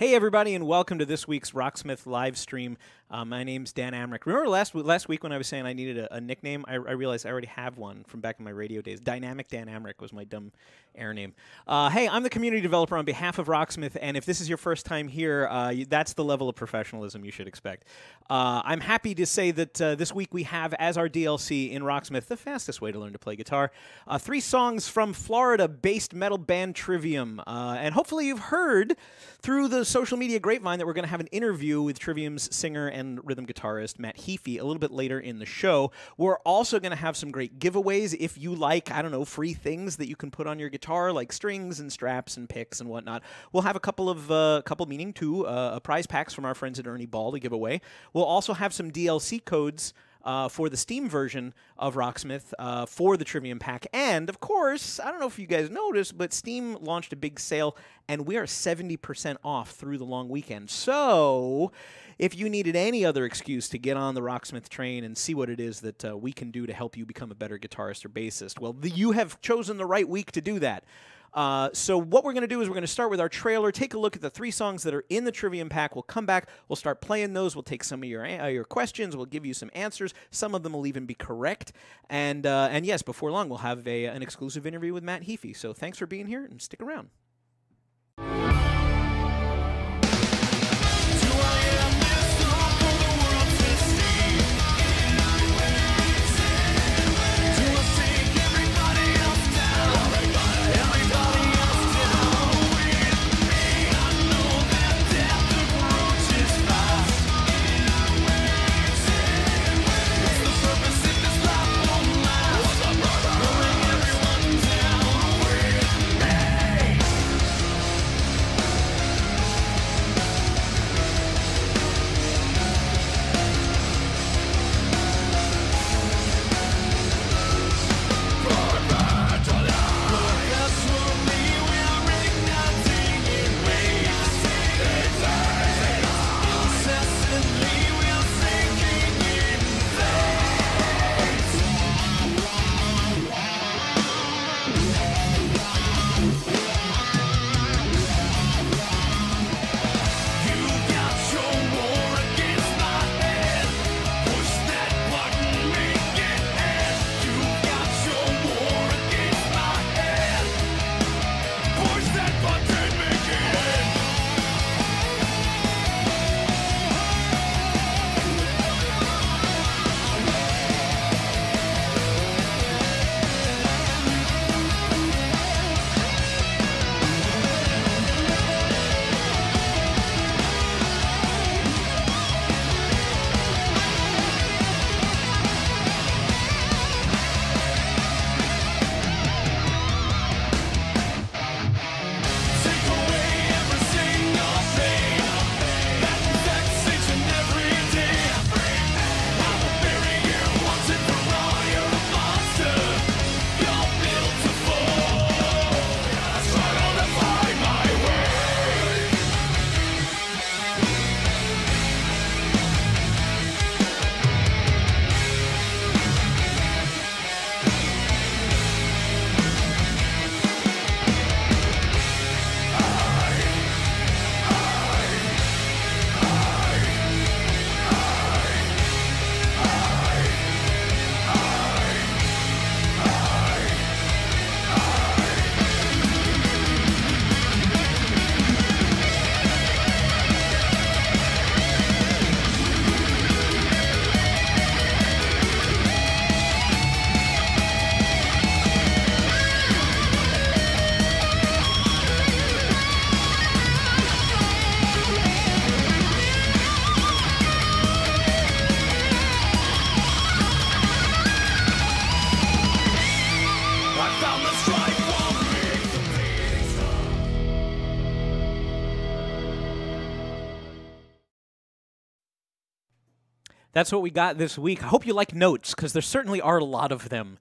Hey everybody, and welcome to this week's Rocksmith live stream. My name's Dan Amrick. Remember last week when I was saying I needed a nickname? I realized I already have one from back in my radio days. Dynamic Dan Amrick was my dumb air name. Hey, I'm the community developer on behalf of Rocksmith, and if this is your first time here, that's the level of professionalism you should expect. I'm happy to say that this week we have as our DLC in Rocksmith the fastest way to learn to play guitar. 3 songs from Florida-based metal band Trivium, and hopefully you've heard through the social media grapevine that we're going to have an interview with Trivium's singer and rhythm guitarist Matt Heafy a little bit later in the show. We're also going to have some great giveaways if you like, I don't know, free things that you can put on your guitar like strings and straps and picks and whatnot. We'll have a couple meaning two prize packs from our friends at Ernie Ball to give away. We'll also have some DLC codes for the Steam version of Rocksmith for the Trivium Pack. And, of course, I don't know if you guys noticed, but Steam launched a big sale, and we are 70% off through the long weekend. So, if you needed any other excuse to get on the Rocksmith train and see what it is that we can do to help you become a better guitarist or bassist, well, you have chosen the right week to do that. So what we're going to do is we're going to start with our trailer, take a look at the 3 songs that are in the Trivium Pack. We'll come back, we'll start playing those, we'll take some of your questions, we'll give you some answers. Some of them will even be correct. And yes, before long, we'll have an exclusive interview with Matt Heafy. So thanks for being here, and stick around. That's what we got this week. I hope you like notes, because there certainly are a lot of them.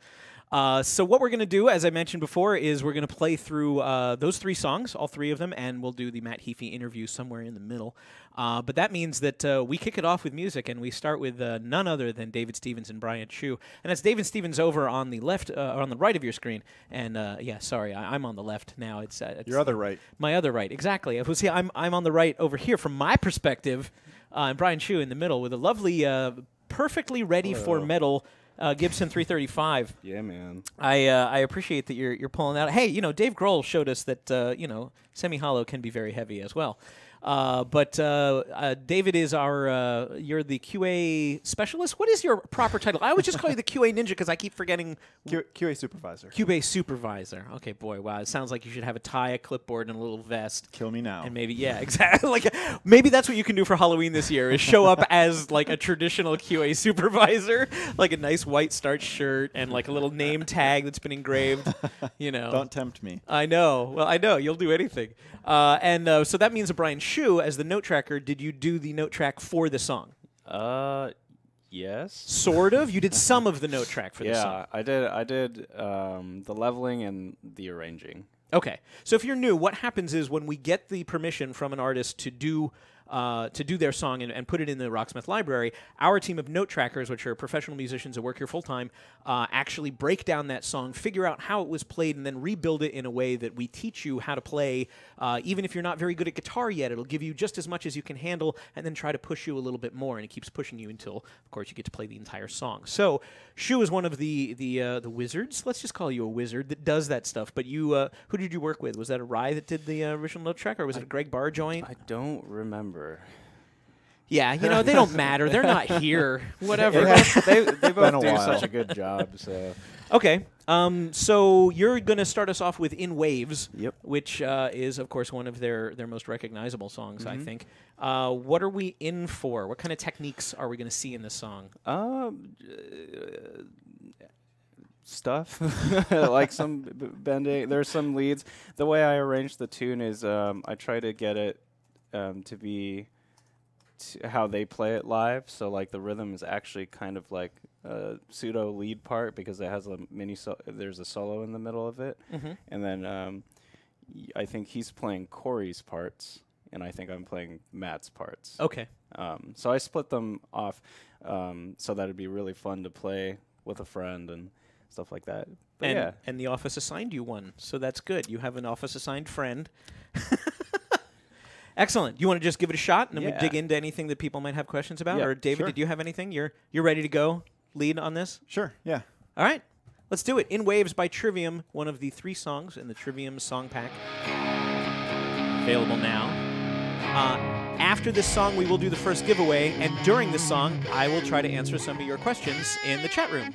So what we're going to do, as I mentioned before, is we're going to play through those 3 songs, all 3 of them, and we'll do the Matt Heafy interview somewhere in the middle. But that means that we kick it off with music, and we start with none other than David Stevens and Brian Chu. And that's David Stevens over on the left, or on the right of your screen. And yeah, sorry, I'm on the left now. It's your other right. My other right, exactly. See, I'm on the right over here from my perspective, and Brian Chu in the middle with a lovely, perfectly ready for metal. Gibson 335. Yeah, man. I appreciate that you're pulling that. Hey, Dave Grohl showed us that semi-hollow can be very heavy as well. But David is you're the QA specialist. What is your proper title? I always just call you the QA ninja because I keep forgetting. QA supervisor. QA supervisor. Okay, boy, wow. It sounds like you should have a tie, a clipboard, and a little vest. Kill me now. And maybe, yeah, exactly. Like maybe that's what you can do for Halloween this year is show up as like a traditional QA supervisor, like a nice white starch shirt and like a little name tag that's been engraved. Don't tempt me. I know. Well, I know you'll do anything. So that means that Brian Chu, as the note tracker, did you do the note track for the song? Yes. Sort of. You did some of the note track for the song. Yeah, I did the leveling and the arranging. Okay. So if you're new, what happens is when we get the permission from an artist to do their song and put it in the Rocksmith library, our team of note trackers, which are professional musicians that work here full-time, actually break down that song, figure out how it was played, and then rebuild it in a way that we teach you how to play. Even if you're not very good at guitar yet, it'll give you just as much as you can handle and then try to push you a little bit more, and it keeps pushing you until, of course, you get to play the entire song. So Shu is one of the wizards. Let's just call you a wizard that does that stuff. But you, who did you work with? Was that a Rye that did the original note track, or was it a Greg Barr joint? I don't remember. Yeah, they don't matter. They're not here. Whatever. They both do such a good job. So okay. So you're going to start us off with In Waves, Yep. which is, of course, one of their most recognizable songs, I think. What are we in for? What kind of techniques are we going to see in this song? Stuff like some bending. There's some leads. The way I arrange the tune is I try to get it to be how they play it live. So like the rhythm is actually kind of like a pseudo lead part because it has a there's a solo in the middle of it. And then I think he's playing Corey's parts and I think I'm playing Matt's parts. Okay. So I split them off so that it'd be really fun to play with a friend and stuff like that. But and the office assigned you one, so that's good. You have an office assigned friend. Excellent. You want to just give it a shot, and then we dig into anything that people might have questions about? Yeah, or David, did you have anything? You're ready to go lead on this? Sure, yeah. All right. Let's do it. In Waves by Trivium, one of the 3 songs in the Trivium Song Pack. Available now. After this song, we will do the first giveaway, and during this song, I will try to answer some of your questions in the chat room.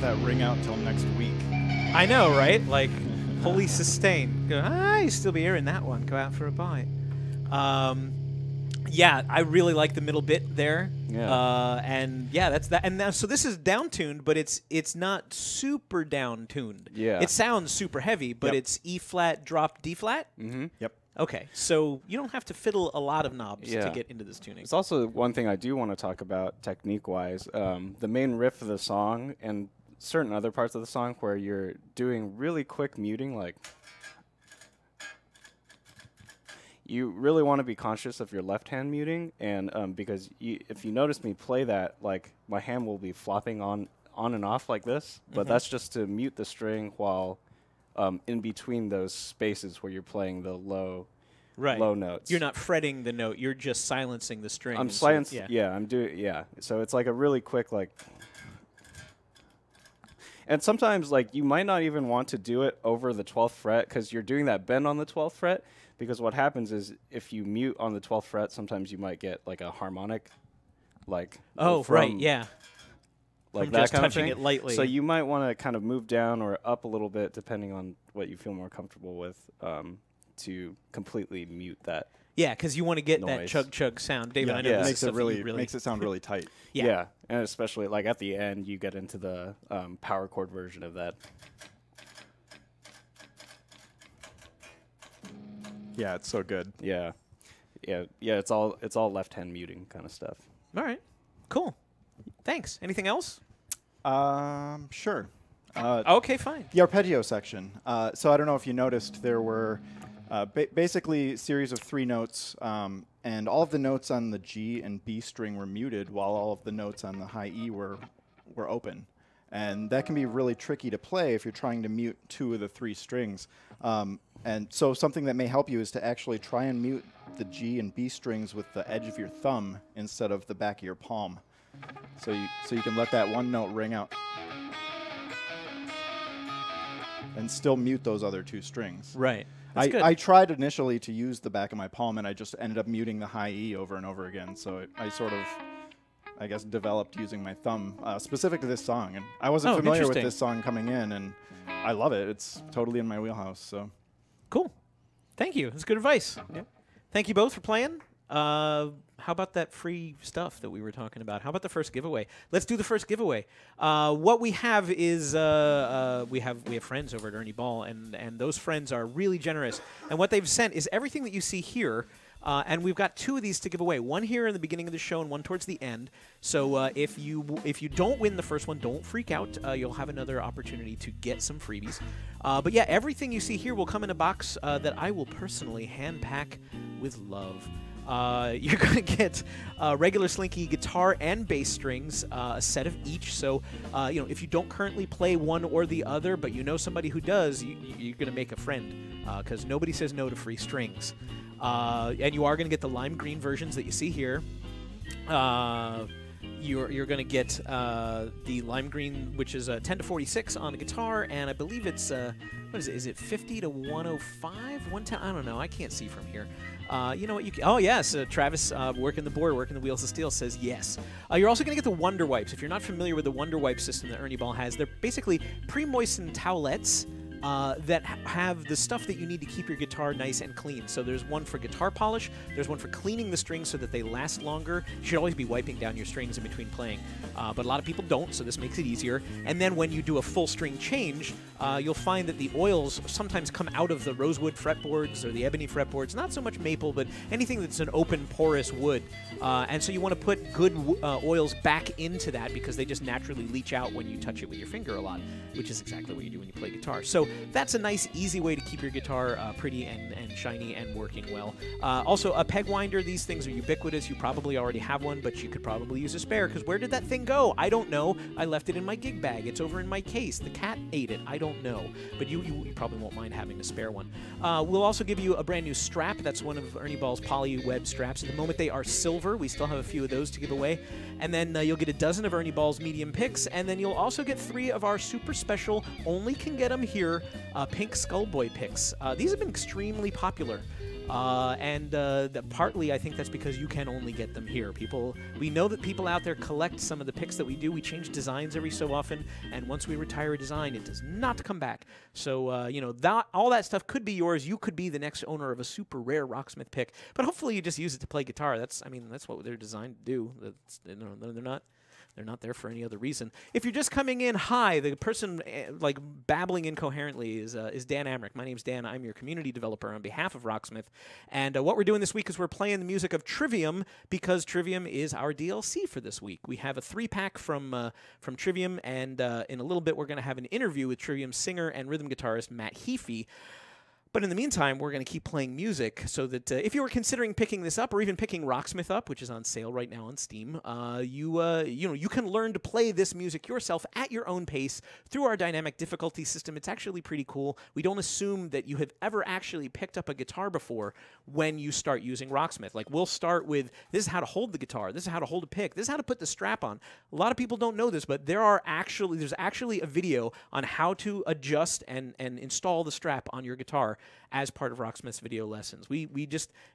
let that ring out until next week. I know, right? Like, holy sustain. You still be hearing that one. Go out for a bite. Yeah, I really like the middle bit there. Yeah. And yeah, that's that. And now, so this is down-tuned, but it's not super down-tuned. Yeah. It sounds super heavy, but it's E flat, drop, D flat. Mm-hmm. Yep. Okay, so you don't have to fiddle a lot of knobs to Yeah. get into this tuning. It's also one thing I do want to talk about technique-wise. The main riff of the song and certain other parts of the song where you're doing really quick muting, like you really want to be conscious of your left hand muting, and because if you notice me play that, like my hand will be flopping on and off like this, but that's just to mute the string while in between those spaces where you're playing the low notes. You're not fretting the note. You're just silencing the string. I'm silencing. Yeah, I'm doing. Yeah, so it's like a really quick like. And sometimes like you might not even want to do it over the 12th fret because you're doing that bend on the 12th fret. Because what happens is if you mute on the 12th fret, sometimes you might get like a harmonic, like right, yeah, like from that just kind of touching thing. it lightly. So you might want to kind of move down or up a little bit depending on what you feel more comfortable with to completely mute that. Yeah, because you want to get that Noise. chug chug sound, David. Yeah, I know yeah. this is makes it stuff that you really makes it sound really tight. Yeah. And especially like at the end, you get into the power chord version of that. Yeah, it's so good. Yeah. It's all left hand muting kind of stuff. All right, cool. Thanks. Anything else? Sure. Okay, fine. The arpeggio section. So I don't know if you noticed, there were basically a series of 3 notes, and all of the notes on the G and B string were muted, while all of the notes on the high E were open. And that can be really tricky to play if you're trying to mute 2 of the 3 strings. And so something that may help you is to actually try and mute the G and B strings with the edge of your thumb instead of the back of your palm. So you can let that one note ring out and still mute those other 2 strings. Right. That's good. I tried initially to use the back of my palm, and I just ended up muting the high E over and over again. So I sort of, I guess, developed using my thumb specific to this song. And I wasn't familiar with this song coming in, and I love it. It's totally in my wheelhouse. So Cool. Thank you. That's good advice. Yeah. Thank you both for playing. How about that free stuff that we were talking about? How about the first giveaway? Let's do the first giveaway. What we have is we have friends over at Ernie Ball, and those friends are really generous. And what they've sent is everything that you see here. And we've got 2 of these to give away. One here in the beginning of the show and one towards the end. So if you don't win the first one, don't freak out. You'll have another opportunity to get some freebies. But yeah, everything you see here will come in a box that I will personally hand pack with love. You're going to get regular Slinky guitar and bass strings, a set of each. So, if you don't currently play one or the other, but you know somebody who does, you're going to make a friend because nobody says no to free strings. And you are going to get the lime green versions that you see here. You're going to get the lime green, which is 10 to 46 on the guitar, and I believe it's what is it? Is it 50 to 105? 110? I don't know. I can't see from here. You know what? Oh yes, Travis, working the board, working the wheels of steel, says yes. You're also going to get the Wonder Wipes. If you're not familiar with the Wonder Wipe system that Ernie Ball has, they're basically pre-moistened towelettes. That have the stuff that you need to keep your guitar nice and clean. So there's one for guitar polish, there's one for cleaning the strings so that they last longer. You should always be wiping down your strings in between playing, but a lot of people don't, so this makes it easier. And then when you do a full string change, you'll find that the oils sometimes come out of the rosewood fretboards or the ebony fretboards, not so much maple, but anything that's an open, porous wood. And so you want to put good oils back into that because they just naturally leach out when you touch it with your finger a lot, which is exactly what you do when you play guitar. So that's a nice, easy way to keep your guitar pretty and shiny and working well. Also, a peg winder. These things are ubiquitous. You probably already have one, but you could probably use a spare, because where did that thing go? I don't know. I left it in my gig bag. It's over in my case. The cat ate it. I don't know. But you probably won't mind having a spare one. We'll also give you a brand new strap. That's one of Ernie Ball's poly web straps. At the moment, they are silver. We still have a few of those to give away. And then you'll get a dozen of Ernie Ball's medium picks, and then you'll also get 3 of our super special, only can get them here, pink Skullboy picks. These have been extremely popular. Partly I think that's because you can only get them here. We know that people out there collect some of the picks that we do. We change designs every so often, and once we retire a design, it does not come back. So, you know, all that stuff could be yours. You could be the next owner of a super rare Rocksmith pick, but hopefully you just use it to play guitar. That's what they're designed to do. They're not there for any other reason. If you're just coming in, hi, the person like babbling incoherently is Dan Amrich. My name's Dan. I'm your community developer on behalf of Rocksmith. And what we're doing this week is we're playing the music of Trivium because Trivium is our DLC for this week. We have a 3-pack from Trivium, and in a little bit we're going to have an interview with Trivium's singer and rhythm guitarist Matt Heafy. But in the meantime, we're going to keep playing music so that if you were considering picking this up or even picking Rocksmith up, which is on sale right now on Steam, you can learn to play this music yourself at your own pace through our dynamic difficulty system. It's actually pretty cool. We don't assume that you have ever actually picked up a guitar before when you start using Rocksmith. Like, we'll start with, this is how to hold the guitar, this is how to hold a pick, this is how to put the strap on. A lot of people don't know this, but there's actually a video on how to adjust and install the strap on your guitar as part of Rocksmith's video lessons.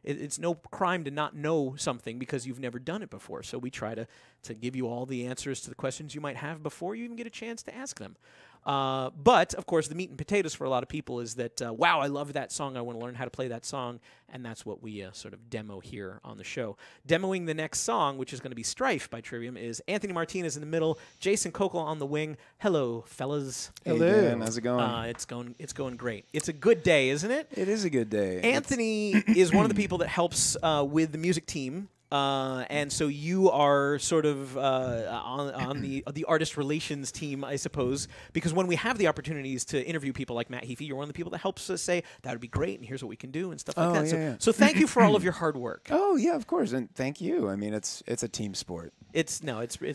It's no crime to not know something because you've never done it before. So we try to give you all the answers to the questions you might have before you even get a chance to ask them. But, of course, the meat and potatoes for a lot of people is that, wow, I love that song, I want to learn how to play that song, and that's what we sort of demo here on the show. Demoing the next song, which is going to be Strife by Trivium, is Anthony Martinez in the middle, Jason Kokel on the wing. Hello, fellas. Hello. Hey, Dan, how's it going? It's going great. It's a good day, isn't it? It is a good day. Anthony is one of the people that helps with the music team. And so you are sort of on the artist relations team, I suppose, because when we have the opportunities to interview people like Matt Heafy, you're one of the people that helps us say, that would be great, and here's what we can do, and stuff like that. Yeah. So thank you for all of your hard work. Oh, yeah, of course, and thank you. I mean, it's a team sport. It's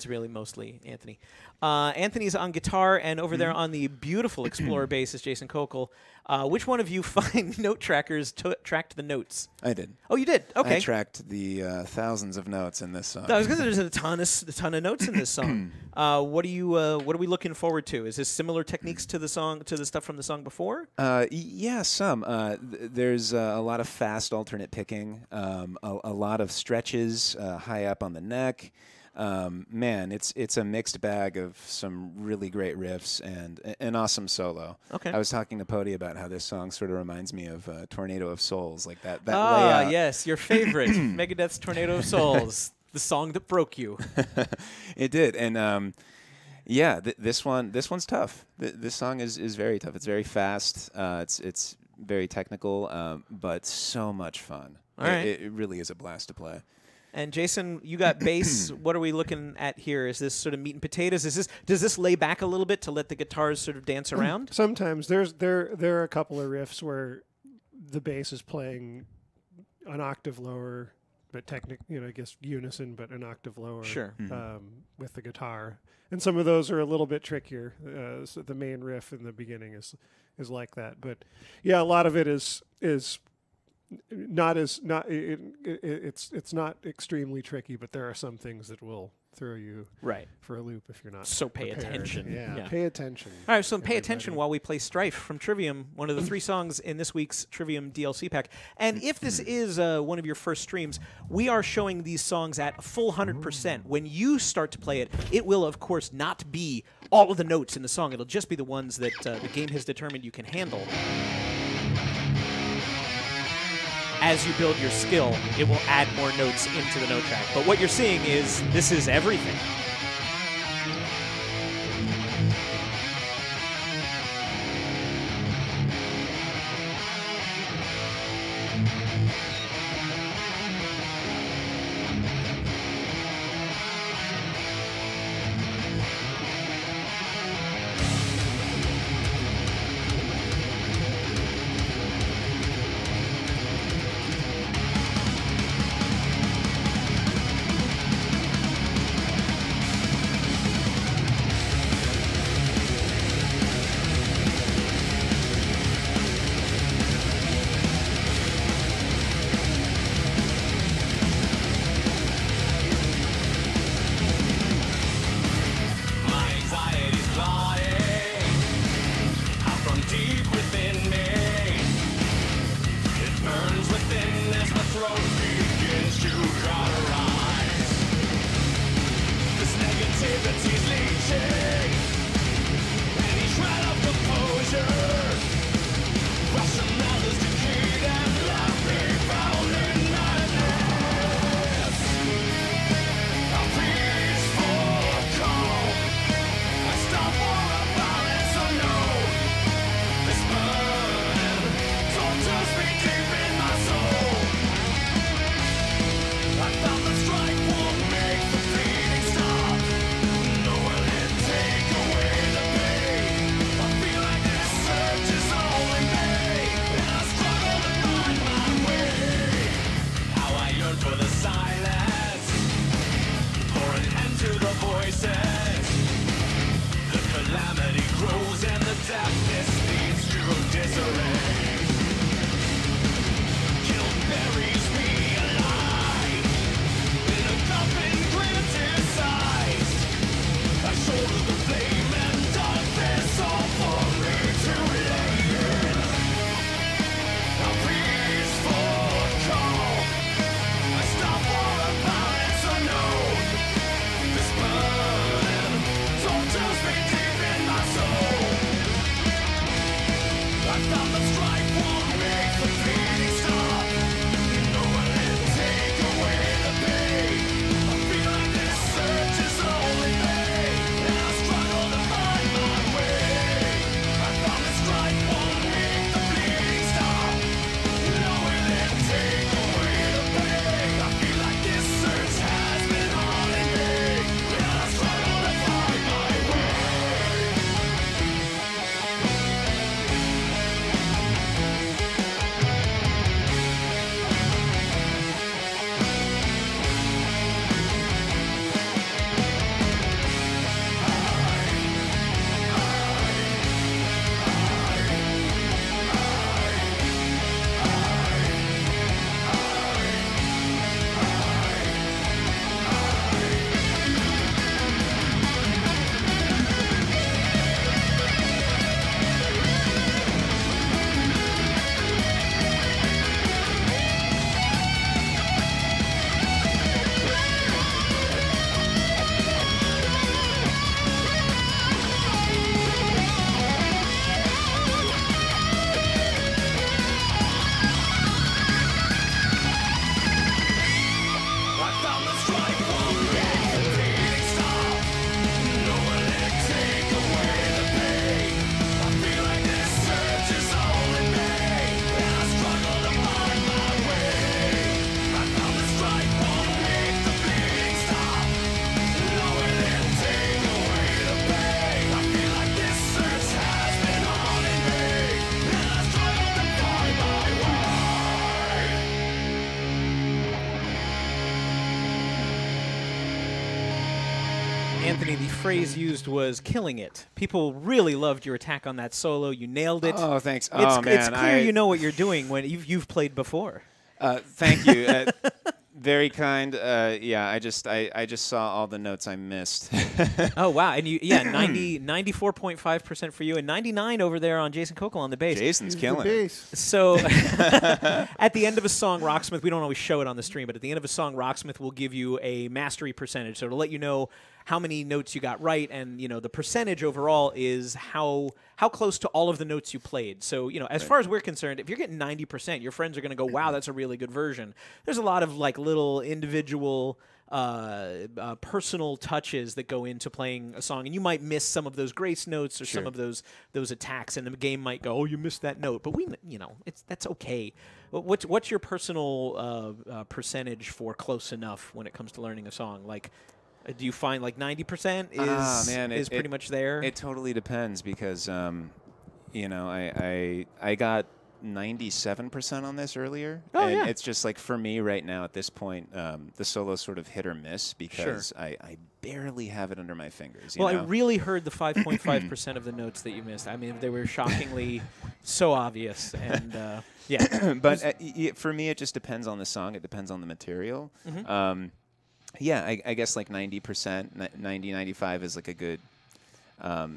really mostly Anthony. Anthony's on guitar, and over there on the beautiful Explorer bass is Jason Kokel. Which one of you fine note trackers tracked the notes? I did. Oh, you did? Okay. I tracked the thousands of notes in this song. I was going to say there's a ton of notes in this song. What are we looking forward to? Is this similar techniques to the stuff from the song before? Yeah, some. There's a lot of fast alternate picking, a lot of stretches high up on the neck. Man, it's a mixed bag of some really great riffs and an awesome solo. Okay. I was talking to Pody about how this song sort of reminds me of Tornado of Souls, like that layout. Yes, your favorite, Megadeth's Tornado of Souls, the song that broke you. It did, and yeah, this one's tough. This song is very tough. It's very fast. It's very technical, but so much fun. All right. It really is a blast to play. And Jason, you got bass. What are we looking at here? Is this sort of meat and potatoes? Does this lay back a little bit to let the guitars sort of dance around? Sometimes there are a couple of riffs where the bass is playing an octave lower, but I guess unison, but an octave lower. Sure. With the guitar, and some of those are a little bit trickier. So the main riff in the beginning is like that, but yeah, a lot of it is. It's not extremely tricky, but there are some things that will throw you for a loop if you're not pay prepared. attention. Yeah, pay attention. All right, so pay attention while we play Strife from Trivium, one of the 3 songs in this week's Trivium DLC pack. And if this is one of your first streams, we are showing these songs at full 100%. When you start to play it, it will, of course, not be all of the notes in the song. It'll just be the ones that the game has determined you can handle. As you build your skill, it will add more notes into the note track. But what you're seeing is this is everything. Anthony, the phrase used was "killing it." People really loved your attack on that solo. You nailed it. Oh, thanks. It's, Oh, man. it's clear you know what you're doing when you've played before. Thank you. Very kind. Yeah, I just saw all the notes I missed. Oh wow! And 94.5% for you, and 99 over there on Jason Kokel on the bass. Jason's killing it. So at the end of a song, Rocksmith, we don't always show it on the stream, but at the end of a song, Rocksmith will give you a mastery percentage. So to let you know how many notes you got right, and the percentage overall is how close to all of the notes you played. So as far as we're concerned, if you're getting 90%, your friends are going to go, "Wow, that's a really good version." There's a lot of little individual personal touches that go into playing a song, and you might miss some of those grace notes or some of those attacks, and the game might go, "Oh, you missed that note," but that's okay. What's your personal percentage for close enough when it comes to learning a song? Do you find 90% is pretty much there? It totally depends because I got 97% on this earlier. Oh, and yeah. It's just for me right now at this point, the solo's sort of hit or miss because I barely have it under my fingers. I really heard the 5.5% of the notes that you missed. I mean, they were shockingly so obvious. And yeah. But for me, it just depends on the song. It depends on the material. Mm-hmm. Yeah, I guess 90%, 90, 95 is a good.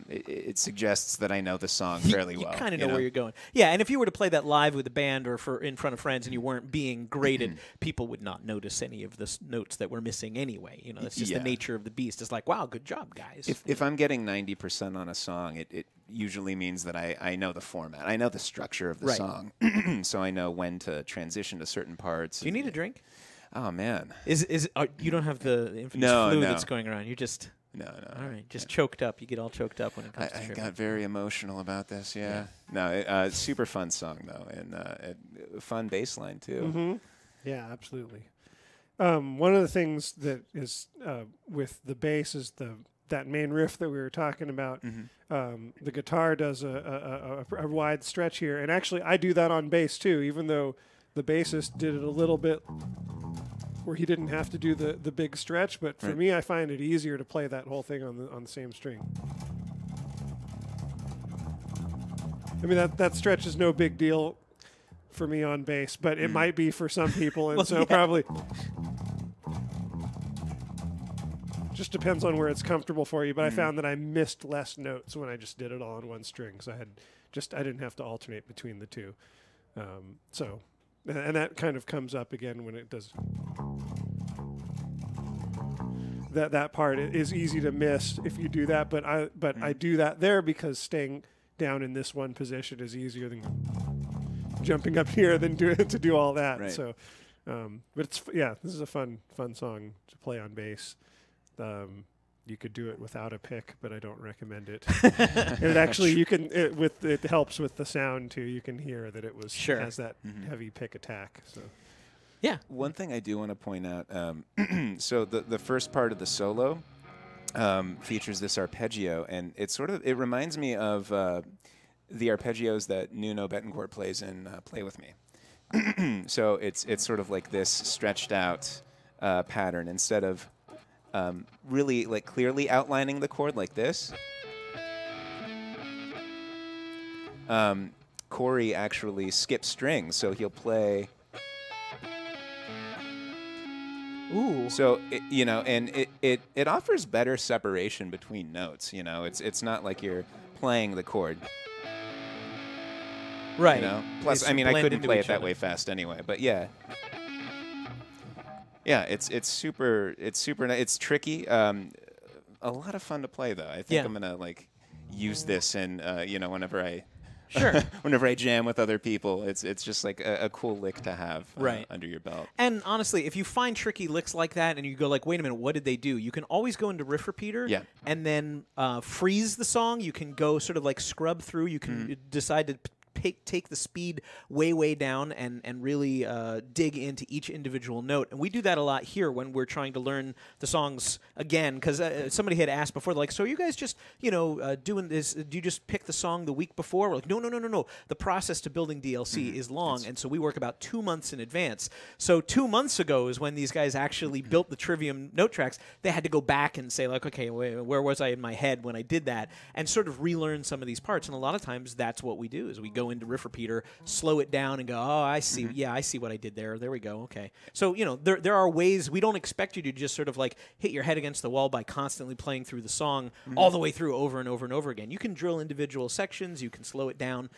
It suggests that I know the song fairly well. You kind of know where you're going. Yeah, and if you were to play that live with a band or in front of friends and you weren't being graded, people would not notice any of the notes that were missing anyway. That's just the nature of the beast. It's wow, good job, guys. If I'm getting 90% on a song, it usually means that I know the format. I know the structure of the song, so I know when to transition to certain parts. Do you need a drink? Oh, man. You don't have the infamous flu that's going around. You just... No. All right, just choked up. You get all choked up when it comes to I got very emotional about this, yeah. No, super fun song, though, and fun bass line, too. Mm-hmm. Yeah, absolutely. One of the things that is with the bass is that main riff that we were talking about. Mm-hmm. The guitar does a wide stretch here, and actually I do that on bass, too, even though the bassist did it a little bit where he didn't have to do the big stretch, but for me, I find it easier to play that whole thing on the same string. I mean, that stretch is no big deal for me on bass, but it might be for some people, and probably just depends on where it's comfortable for you. But I found that I missed less notes when I just did it all on one string, so I didn't have to alternate between the two. And that kind of comes up again when it does. That part is easy to miss if you do that, but I do that there because staying down in this one position is easier than jumping up here than to do all that. Right. So, but it's this is a fun song to play on bass. You could do it without a pick, but I don't recommend it. And it actually, you can it helps with the sound too. You can hear that it has that heavy pick attack. So. Yeah. One thing I do want to point out, so the first part of the solo features this arpeggio, and it reminds me of the arpeggios that Nuno Betancourt plays in Play With Me. So it's sort of like this stretched out pattern instead of really like clearly outlining the chord like this. Corey actually skips strings, so he'll play. Ooh. So it offers better separation between notes. It's not like you're playing the chord. Right. Plus, It's I mean, I blend couldn't into play each it that other. way fast anyway. But yeah. Yeah, it's super it's tricky. A lot of fun to play though. I think I'm gonna use this and whenever I whenever I jam with other people, it's just like a cool lick to have under your belt. And honestly, if you find tricky licks like that and you go like, wait a minute, what did they do? You can always go into riff repeater and then freeze the song. You can go sort of like scrub through. You can decide to take the speed way down and really dig into each individual note. And we do that a lot here when we're trying to learn the songs again, because somebody had asked before, like, so are you guys just doing this, do you just pick the song the week before? We're like, no. The process to building DLC is long, and so we work about 2 months in advance. So 2 months ago is when these guys actually built the Trivium note tracks. They had to go back and say, like, okay, where was I in my head when I did that, and sort of relearn some of these parts. And a lot of times that's what we do, is we go into riff repeater, slow it down, and go, oh, I see. Yeah, I see what I did there. There we go. Okay. So, there are ways. We don't expect you to just sort of like hit your head against the wall by constantly playing through the song all the way through over and over and over again. You can drill individual sections. You can slow it down.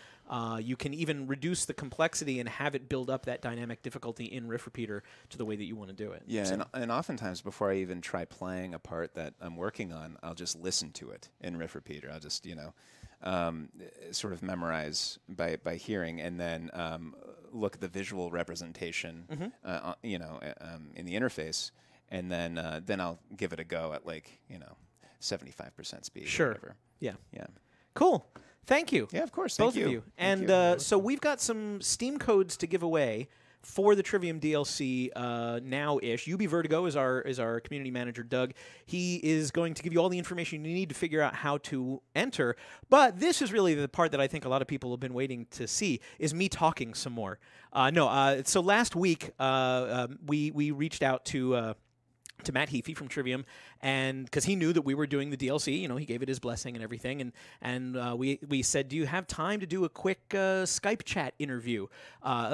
You can even reduce the complexity and have it build up that dynamic difficulty in riff repeater to the way that you want to do it. Yeah, So- and oftentimes before I even try playing a part that I'm working on, I'll just listen to it in riff repeater. I'll just sort of memorize by hearing, and then look at the visual representation, in the interface, and then I'll give it a go at 75% speed. Sure. Or whatever. Yeah. Yeah. Cool. Thank you. Yeah, of course. Both Thank of you. you. Thank And you. so we've got some Steam codes to give away for the Trivium DLC now-ish. UB Vertigo is our community manager, Doug. He is going to give you all the information you need to figure out how to enter. But this is really the part that I think a lot of people have been waiting to see, is me talking some more. So last week we reached out to Matt Heafy from Trivium, and because he knew that we were doing the DLC, he gave it his blessing and everything, and we said, do you have time to do a quick Skype chat interview?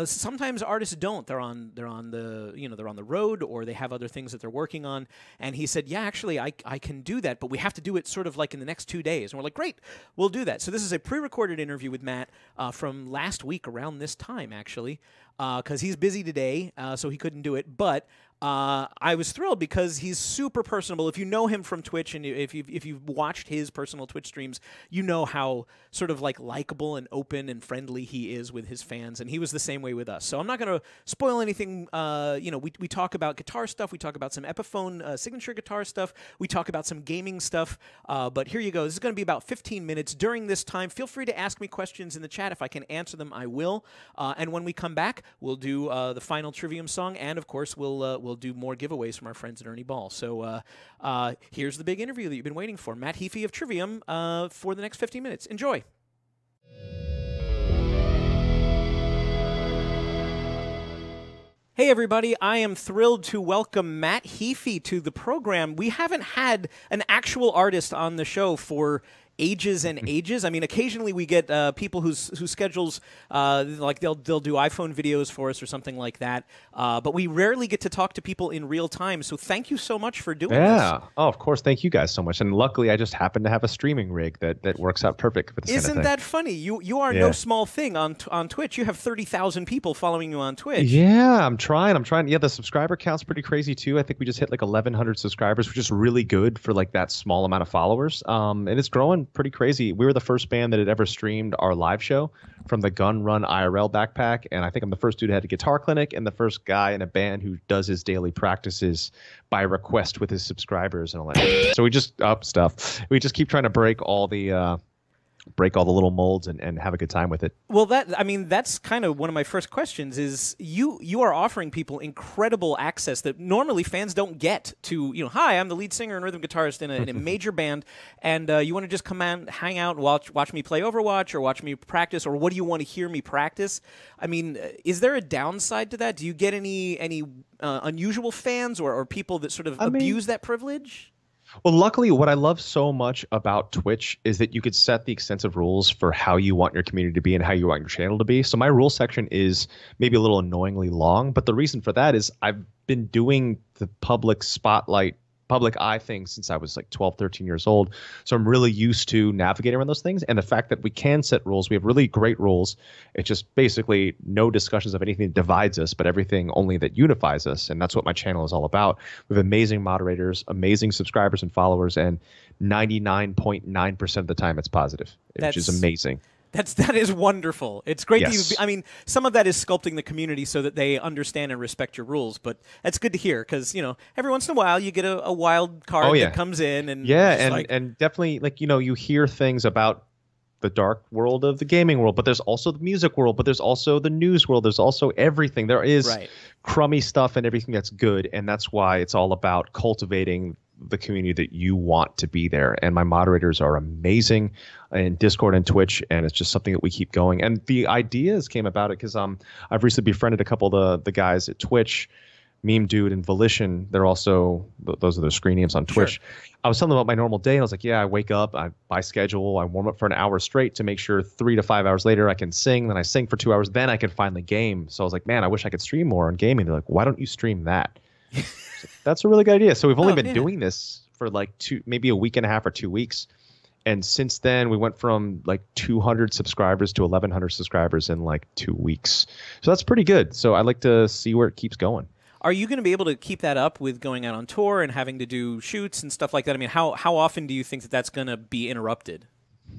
Sometimes artists don't. They're on the road, or they have other things that they're working on. And he said, yeah, actually, I can do that, but we have to do it sort of like in the next 2 days. And we're like, great, we'll do that. So this is a pre-recorded interview with Matt from last week around this time, actually, because he's busy today, so he couldn't do it, but I was thrilled because he's super personable. If you know him from Twitch, and if you've watched his personal Twitch streams, you know how sort of likable and open and friendly he is with his fans, and he was the same way with us. So I'm not going to spoil anything. We talk about guitar stuff. We talk about some Epiphone signature guitar stuff. We talk about some gaming stuff. But here you go. This is going to be about 15 minutes. During this time, feel free to ask me questions in the chat. If I can answer them, I will. And when we come back, we'll do the final Trivium song, and of course, we'll do more giveaways from our friends at Ernie Ball. So here's the big interview that you've been waiting for. Matt Heafy of Trivium for the next 15 minutes. Enjoy. Hey everybody, I am thrilled to welcome Matt Heafy to the program. We haven't had an actual artist on the show for ages and ages. I mean, occasionally we get people whose schedules, they'll do iPhone videos for us or something like that. But we rarely get to talk to people in real time. So thank you so much for doing this. Yeah. Oh, of course. Thank you guys so much. And luckily, I just happen to have a streaming rig that works out perfect for this kind of Isn't thing. that funny? You are no small thing on Twitch. You have 30,000 people following you on Twitch. Yeah, I'm trying. Yeah, the subscriber count's pretty crazy too. I think we just hit 1,100 subscribers, which is really good for that small amount of followers. And it's growing pretty crazy. We were the first band that had ever streamed our live show from the Gun Run IRL backpack, and I think I'm the first dude who had a guitar clinic and the first guy in a band who does his daily practices by request with his subscribers and all that. So we just up stuff. We just keep trying to break all the little molds and have a good time with it. Well, that's kind of one of my first questions is you are offering people incredible access that normally fans don't get to, hi, I'm the lead singer and rhythm guitarist in a major band, and you want to just come and hang out and watch me play Overwatch or watch me practice, or what do you want to hear me practice? I mean, is there a downside to that? Do you get any unusual fans or people that sort of abuse that privilege? Well, luckily, what I love so much about Twitch is that you could set the extensive rules for how you want your community to be and how you want your channel to be. So my rule section is maybe a little annoyingly long, but the reason for that is I've been doing the public spotlight, public eye thing since I was like 12, 13 years old. So I'm really used to navigating around those things. And the fact that we can set rules, we have really great rules. It's just basically no discussions of anything that divides us, but everything only that unifies us. And that's what my channel is all about. We have amazing moderators, amazing subscribers and followers, and 99.9% of the time it's positive, which is amazing. That is wonderful. It's great. Yes. I mean, some of that is sculpting the community so that they understand and respect your rules, but that's good to hear because, every once in a while you get a wild card that comes in. And and definitely, you hear things about the dark world of the gaming world, but there's also the music world, but there's also the news world. There's also everything. There is crummy stuff and everything that's good, and that's why it's all about cultivating the community that you want to be there. And my moderators are amazing in Discord and Twitch, and it's just something that we keep going. And the ideas came about it because I've recently befriended a couple of the guys at Twitch, Meme Dude and Volition. They're also, those are their screen names on Twitch. Sure. I was telling them about my normal day, and I was like, I wake up, by schedule, I warm up for an hour straight to make sure 3 to 5 hours later I can sing, then I sing for 2 hours, then I can finally game. So I was like, man, I wish I could stream more on gaming. They're like, why don't you stream that? That's a really good idea. So we've only been doing this for like maybe a week and a half or 2 weeks. And since then, we went from like 200 subscribers to 1,100 subscribers in like 2 weeks. So that's pretty good. So I like to see where it keeps going. Are you going to be able to keep that up with going out on tour and having to do shoots and stuff like that? I mean, how often do you think that that's going to be interrupted?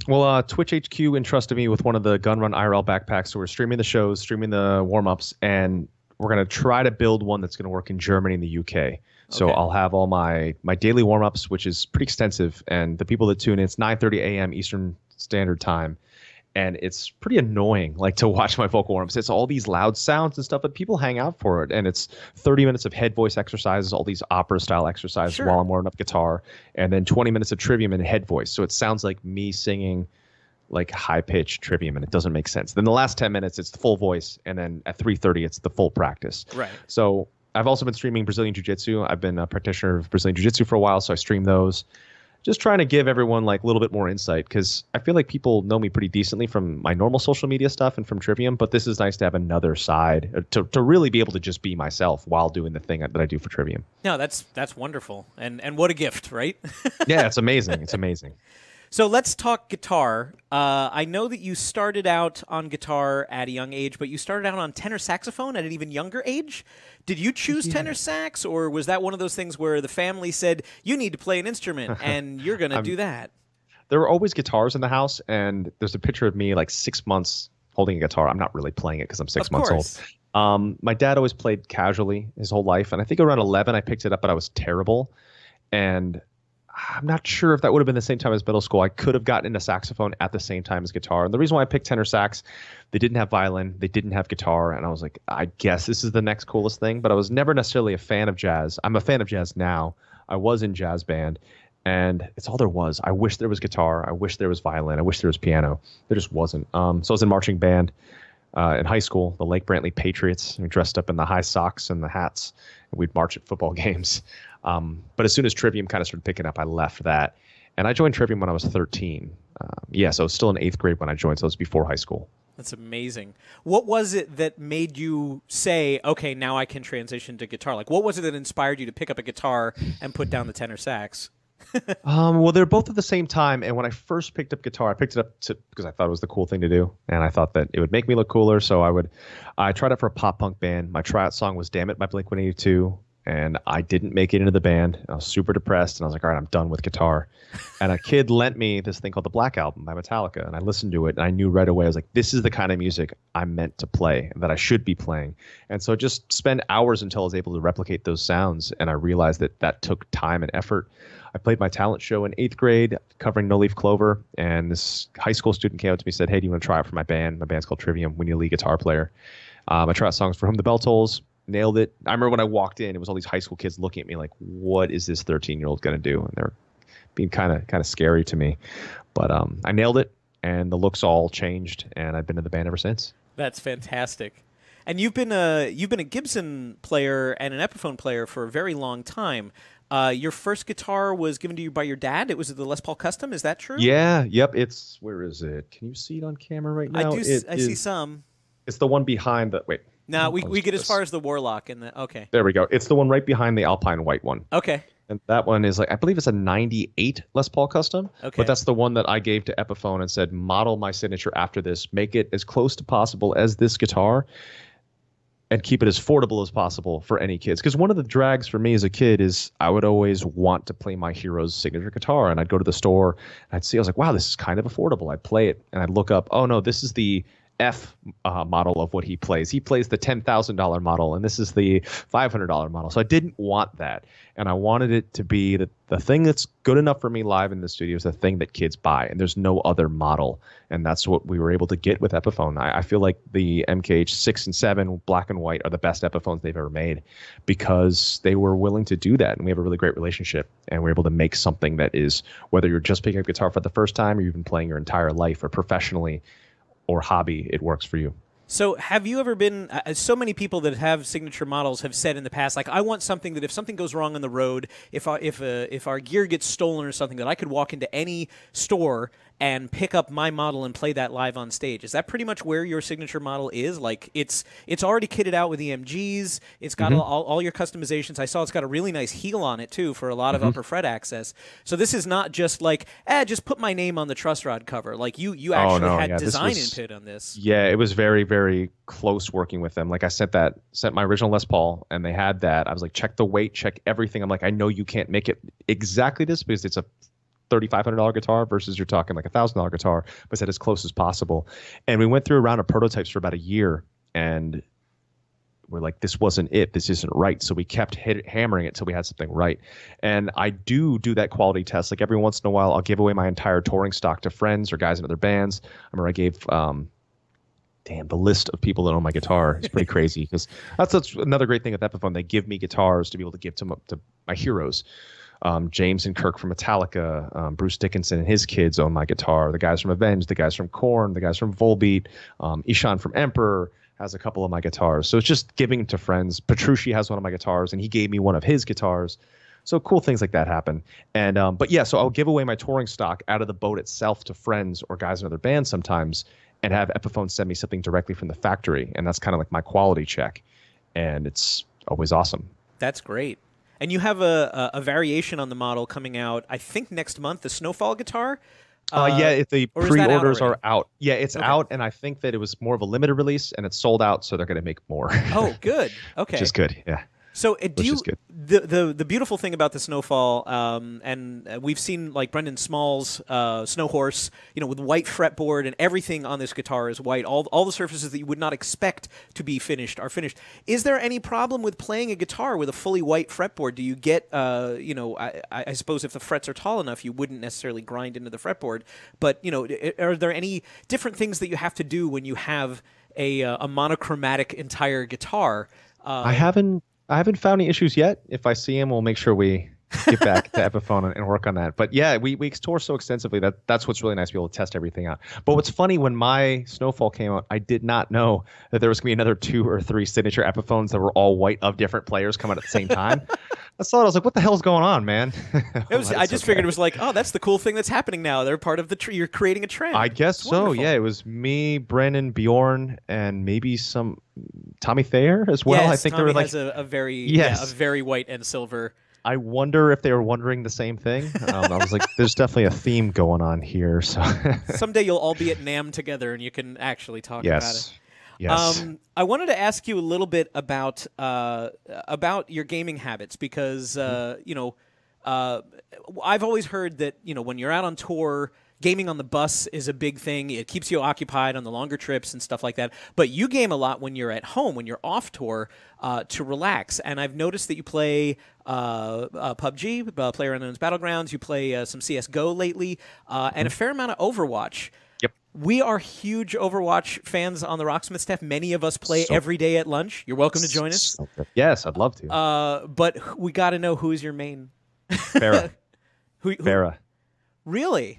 Well, Twitch HQ entrusted me with one of the Gun Run IRL backpacks. So we're streaming the shows, streaming the warm-ups, and we're going to try to build one that's going to work in Germany and the UK. So I'll have all my daily warm-ups, which is pretty extensive. And the people that tune in, it's 9:30 a.m. Eastern Standard Time. And it's pretty annoying, to watch my vocal warm-ups. It's all these loud sounds and stuff, but people hang out for it. And it's 30 minutes of head voice exercises, all these opera-style exercises while I'm warming up guitar. And then 20 minutes of Trivium and head voice. So it sounds like me singing high-pitched Trivium, and it doesn't make sense. Then the last 10 minutes, it's the full voice, and then at 3:30, it's the full practice. Right. So I've also been streaming Brazilian Jiu-Jitsu. I've been a practitioner of Brazilian Jiu-Jitsu for a while, so I stream those. Just trying to give everyone a little bit more insight, because I feel like people know me pretty decently from my normal social media stuff and from Trivium, but this is nice to have another side, to really be able to just be myself while doing the thing that I do for Trivium. No, that's wonderful, and what a gift, right? Yeah, it's amazing. It's amazing. So let's talk guitar. I know that you started out on guitar at a young age, but you started out on tenor saxophone at an even younger age. Did you choose tenor sax, or was that one of those things where the family said, you need to play an instrument, and you're going to do that? There were always guitars in the house, and there's a picture of me 6 months holding a guitar. I'm not really playing it because I'm 6 months old. My dad always played casually his whole life, and I think around 11 I picked it up, but I was terrible. And I'm not sure if that would have been the same time as middle school. I could have gotten into saxophone at the same time as guitar. And the reason why I picked tenor sax, they didn't have violin, they didn't have guitar, and I was like, I guess this is the next coolest thing. But I was never necessarily a fan of jazz. I'm a fan of jazz now. I was in jazz band, and it's all there was. I wish there was guitar. I wish there was violin. I wish there was piano. There just wasn't. So I was in marching band in high school, the Lake Brantley Patriots. We dressed up in the high socks and the hats, and we'd march at football games. But as soon as Trivium kind of started picking up, I left that. And I joined Trivium when I was 13. So I was still in 8th grade when I joined, so it was before high school. That's amazing. What was it that made you say, okay, now I can transition to guitar? What was it that inspired you to pick up a guitar and put down the tenor sax? Well, they're both at the same time. And when I first picked up guitar, I picked it up because I thought it was the cool thing to do. And I thought that it would make me look cooler. So I tried out for a pop punk band. My tryout song was Damn It by Blink-182. and I didn't make it into the band. I was super depressed, and I was like, all right, I'm done with guitar. And a kid lent me this thing called the Black Album by Metallica, and I listened to it, and I knew right away, I was like, this is the kind of music I'm meant to play, that I should be playing. And so just spend hours until I was able to replicate those sounds, and I realized that that took time and effort. I played my talent show in 8th grade covering No Leaf Clover, and this high school student came up to me and said, hey, do you want to try out for my band? My band's called Trivium. We need a lead guitar player. I tried out songs for Whom the Bell Tolls. Nailed it. I remember when I walked in, it was all these high school kids looking at me like, what is this 13-year-old going to do? And they're being kind of scary to me. But I nailed it, and the looks all changed, and I've been in the band ever since. That's fantastic. And you've been a Gibson player and an Epiphone player for a very long time. Your first guitar was given to you by your dad. It was the Les Paul Custom. Is that true? Yeah. Yep. It's, where is it? Can you see it on camera right now? I see some. It's the one behind the, wait. No, we get as far as the Warlock and the, okay. There we go. It's the one right behind the Alpine White one. Okay. And that one is like, I believe it's a 98 Les Paul Custom. Okay. But that's the one that I gave to Epiphone and said, model my signature after this. Make it as close to possible as this guitar, and keep it as affordable as possible for any kids. Because one of the drags for me as a kid is I would always want to play my hero's signature guitar. And I'd go to the store, and I'd see, I was like, wow, this is kind of affordable. I'd play it, and I'd look up, oh, no, this is the F model of what he plays. He plays the $10,000 model, and this is the $500 model. So I didn't want that, and I wanted it to be the thing that's good enough for me live in the studio is the thing that kids buy, and there's no other model, and that's what we were able to get with Epiphone. I feel like the MKH 6 and 7 black and white are the best Epiphones they've ever made because they were willing to do that, and we have a really great relationship, and we're able to make something that is, whether you're just picking up guitar for the first time or you've been playing your entire life or professionally or hobby, it works for you. So have you ever been, so many people that have signature models have said in the past, like, I want something that if something goes wrong on the road, if our gear gets stolen or something, that I could walk into any store and pick up my model and play that live on stage. Is that pretty much where your signature model is? Like, it's already kitted out with EMGs. It's got all your customizations. I saw it's got a really nice heel on it, too, for a lot of upper fret access. So this is not just like, just put my name on the truss rod cover. Like, you actually had design input on this. Yeah, it was very, very close working with them. Like, I sent my original Les Paul, and they had that. I was like, check the weight, check everything. I'm like, I know you can't make it exactly this because it's a $3,500 guitar versus you're talking like $1,000 guitar, but said as close as possible. And we went through a round of prototypes for about a year, and we're like, this wasn't it. This isn't right. So we kept hammering it till we had something right. And I do that quality test. Like every once in a while, I'll give away my entire touring stock to friends or guys in other bands. I remember I gave the list of people that own my guitar is pretty crazy because that's another great thing with Epiphone. They give me guitars to be able to give to my heroes. James and Kirk from Metallica, Bruce Dickinson and his kids own my guitar. The guys from Avenged, the guys from Korn, the guys from Volbeat, Ishan from Emperor has a couple of my guitars. So it's just giving to friends. Petrucci has one of my guitars, and he gave me one of his guitars. So cool things like that happen. And but yeah, so I'll give away my touring stock out of the boat itself to friends or guys in other bands sometimes, and have Epiphone send me something directly from the factory, and that's kind of like my quality check, and it's always awesome. That's great. And you have a variation on the model coming out, I think, next month, the Snowfall guitar. The pre-orders are out. Yeah, it's Okay. out, and I think that it was more of a limited release, and it's sold out, so they're going to make more. Oh, good. Okay. Which is good, yeah. So Which is good. The beautiful thing about the Snowfall, and we've seen like Brendan Small's Snow Horse, with white fretboard and everything on this guitar is white. All the surfaces that you would not expect to be finished are finished. Is there any problem with playing a guitar with a fully white fretboard? Do you get, I suppose if the frets are tall enough, you wouldn't necessarily grind into the fretboard. But are there any different things that you have to do when you have a monochromatic entire guitar? I haven't found any issues yet. If I see him, we'll make sure we get back to Epiphone and work on that. But yeah, we explore so extensively that's what's really nice to be able to test everything out. But what's funny, when my Snowfall came out, I did not know that there was going to be another 2 or 3 signature Epiphones that were all white of different players coming at the same time. I saw it. I was like, what the hell's going on, man? I just figured it was like, oh, that's the cool thing that's happening now. They're part of the you're creating a trend. I guess it's so. wonderful. Yeah, it was me, Brennan, Bjorn, and maybe some Tommy Thayer as well. Yes, I think Tommy they were like has a very Yes. a very white and silver. I wonder if they were wondering the same thing. I was like, there's definitely a theme going on here. So Someday you'll all be at NAMM together and you can actually talk about it. Yes. I wanted to ask you a little bit about your gaming habits because I've always heard that when you're out on tour, gaming on the bus is a big thing. It keeps you occupied on the longer trips and stuff like that. But you game a lot when you're at home, when you're off tour, to relax. And I've noticed that you play PUBG, PlayerUnknown's Battlegrounds. You play some CS:GO lately, and a fair amount of Overwatch. Yep. We are huge Overwatch fans on the Rocksmith staff. Many of us play every day at lunch. You're welcome to join us. Yes, I'd love to. But we got to know who's your main. Farah. Farah. Really?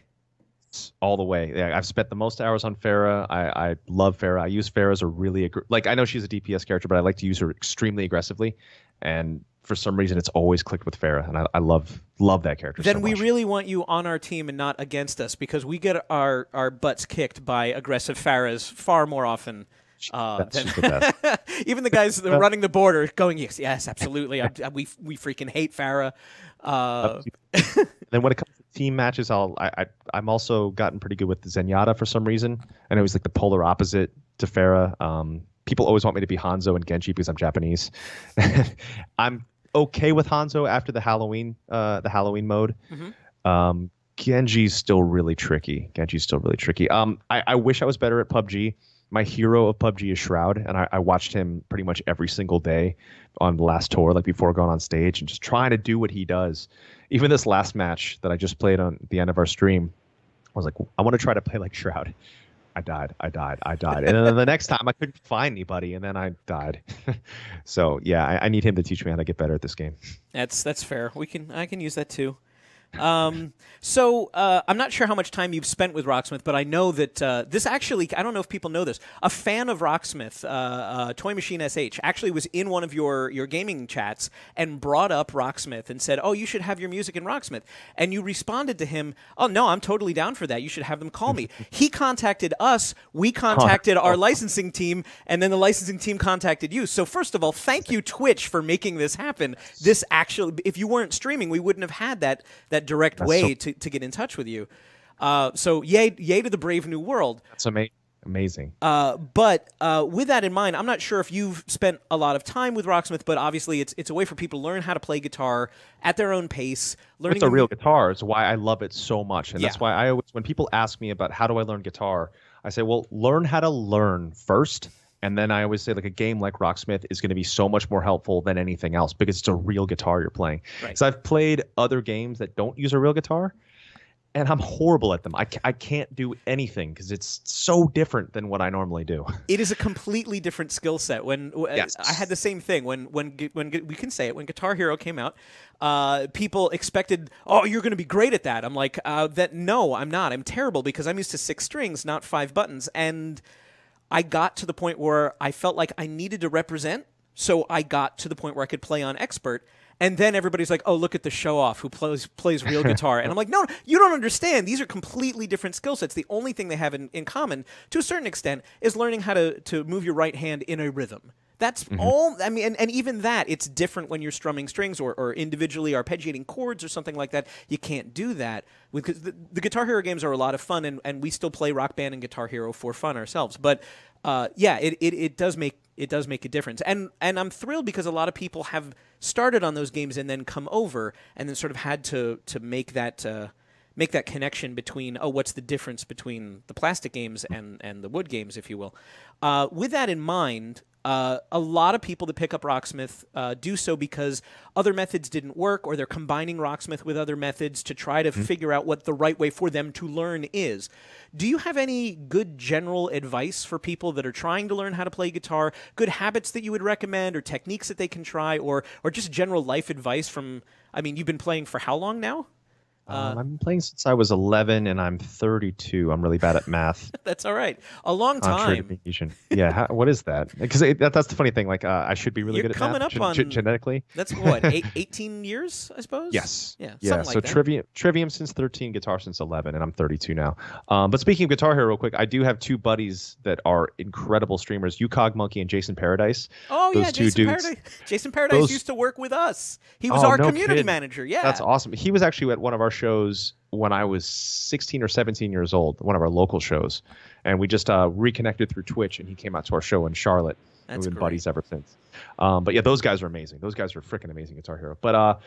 All the way. Yeah, I've spent the most hours on Farah. I love Farah. I use Farah as a really I know she's a DPS character, but I like to use her extremely aggressively. And for some reason, it's always clicked with Farah, and I love that character. Then so we much. really want you on our team and not against us because we get our butts kicked by aggressive Farahs far more often. She's the best. Even the guys that are running the border going, yes, absolutely. We freaking hate Farah. Then when it comes to team matches, I'm also gotten pretty good with Zenyatta for some reason. I know he's like the polar opposite to Farah. People always want me to be Hanzo and Genji because I'm Japanese. I'm okay with Hanzo after the Halloween mode. Mm-hmm. Genji's still really tricky. I wish I was better at PUBG. My hero of PUBG is Shroud, and I watched him pretty much every single day on the last tour, like before going on stage, and just trying to do what he does. Even this last match that I just played on the end of our stream, I was like, I want to try to play like Shroud. I died. And then the next time I couldn't find anybody, and then I died. So yeah, I need him to teach me how to get better at this game. That's fair. I can use that too. So I'm not sure how much time you've spent with Rocksmith, but I know that this actually, I don't know if people know this, a fan of Rocksmith, Toy Machine SH, actually was in one of your gaming chats and brought up Rocksmith and said, oh, you should have your music in Rocksmith. And you responded to him, oh, no, I'm totally down for that. You should have them call me. He contacted us. We contacted our licensing team, and then the licensing team contacted you. So first of all, thank you, Twitch, for making this happen. This actually, if you weren't streaming, we wouldn't have had that direct way to get in touch with you. So yay to the brave new world. That's amazing. But with that in mind, I'm not sure if you've spent a lot of time with Rocksmith, but obviously it's a way for people to learn how to play guitar at their own pace. Learning it's a real guitar is why I love it so much. And that's why I always, when people ask me about how do I learn guitar, I say, well, learn how to learn first. And then I always say, like, a game like Rocksmith is going to be so much more helpful than anything else because it's a real guitar you're playing. Right. So I've played other games that don't use a real guitar, and I'm horrible at them. I can't do anything because it's so different than what I normally do. It is a completely different skill set. Yes. I had the same thing when we can say it, when Guitar Hero came out, people expected, oh, you're going to be great at that. I'm like, no, I'm not. I'm terrible because I'm used to 6 strings, not 5 buttons, and I got to the point where I felt like I needed to represent, so I got to the point where I could play on expert, and then everybody's like, oh, look at the show-off who plays real guitar. And I'm like, no, you don't understand. These are completely different skill sets. The only thing they have in common, to a certain extent, is learning how to move your right hand in a rhythm. That's all. I mean, and even that, it's different when you're strumming strings or individually arpeggiating chords or something like that. You can't do that because the Guitar Hero games are a lot of fun, and we still play Rock Band and Guitar Hero for fun ourselves. But it does make a difference, and I'm thrilled because a lot of people have started on those games and then come over and then sort of had to make that connection between, what's the difference between the plastic games and the wood games, if you will. With that in mind, a lot of people that pick up Rocksmith do so because other methods didn't work, or they're combining Rocksmith with other methods to try to figure out what the right way for them to learn is. Do you have any good general advice for people that are trying to learn how to play guitar, good habits that you would recommend, or techniques that they can try, or just general life advice from, I mean, you've been playing for how long now? I've been playing since I was 11, and I'm 32. I'm really bad at math. That's all right. A long time. Yeah, what is that? Because that's the funny thing. Like, I should be really good at math up on, genetically. That's what, 18 years, I suppose? Yes. Yeah. So like Trivium since 13, guitar since 11, and I'm 32 now. But speaking of Guitar Hero, real quick, I do have 2 buddies that are incredible streamers, UCog Monkey and Jason Paradise. Oh, those yeah, two dudes. Jason Paradise used to work with us. He was our community manager. Yeah. That's awesome. He was actually at one of our shows when I was 16 or 17 years old, one of our local shows, and we just reconnected through Twitch, and he came out to our show in Charlotte. That's We've been great. buddies ever since. But yeah, those guys are amazing. Those guys are freaking amazing, Guitar Hero. But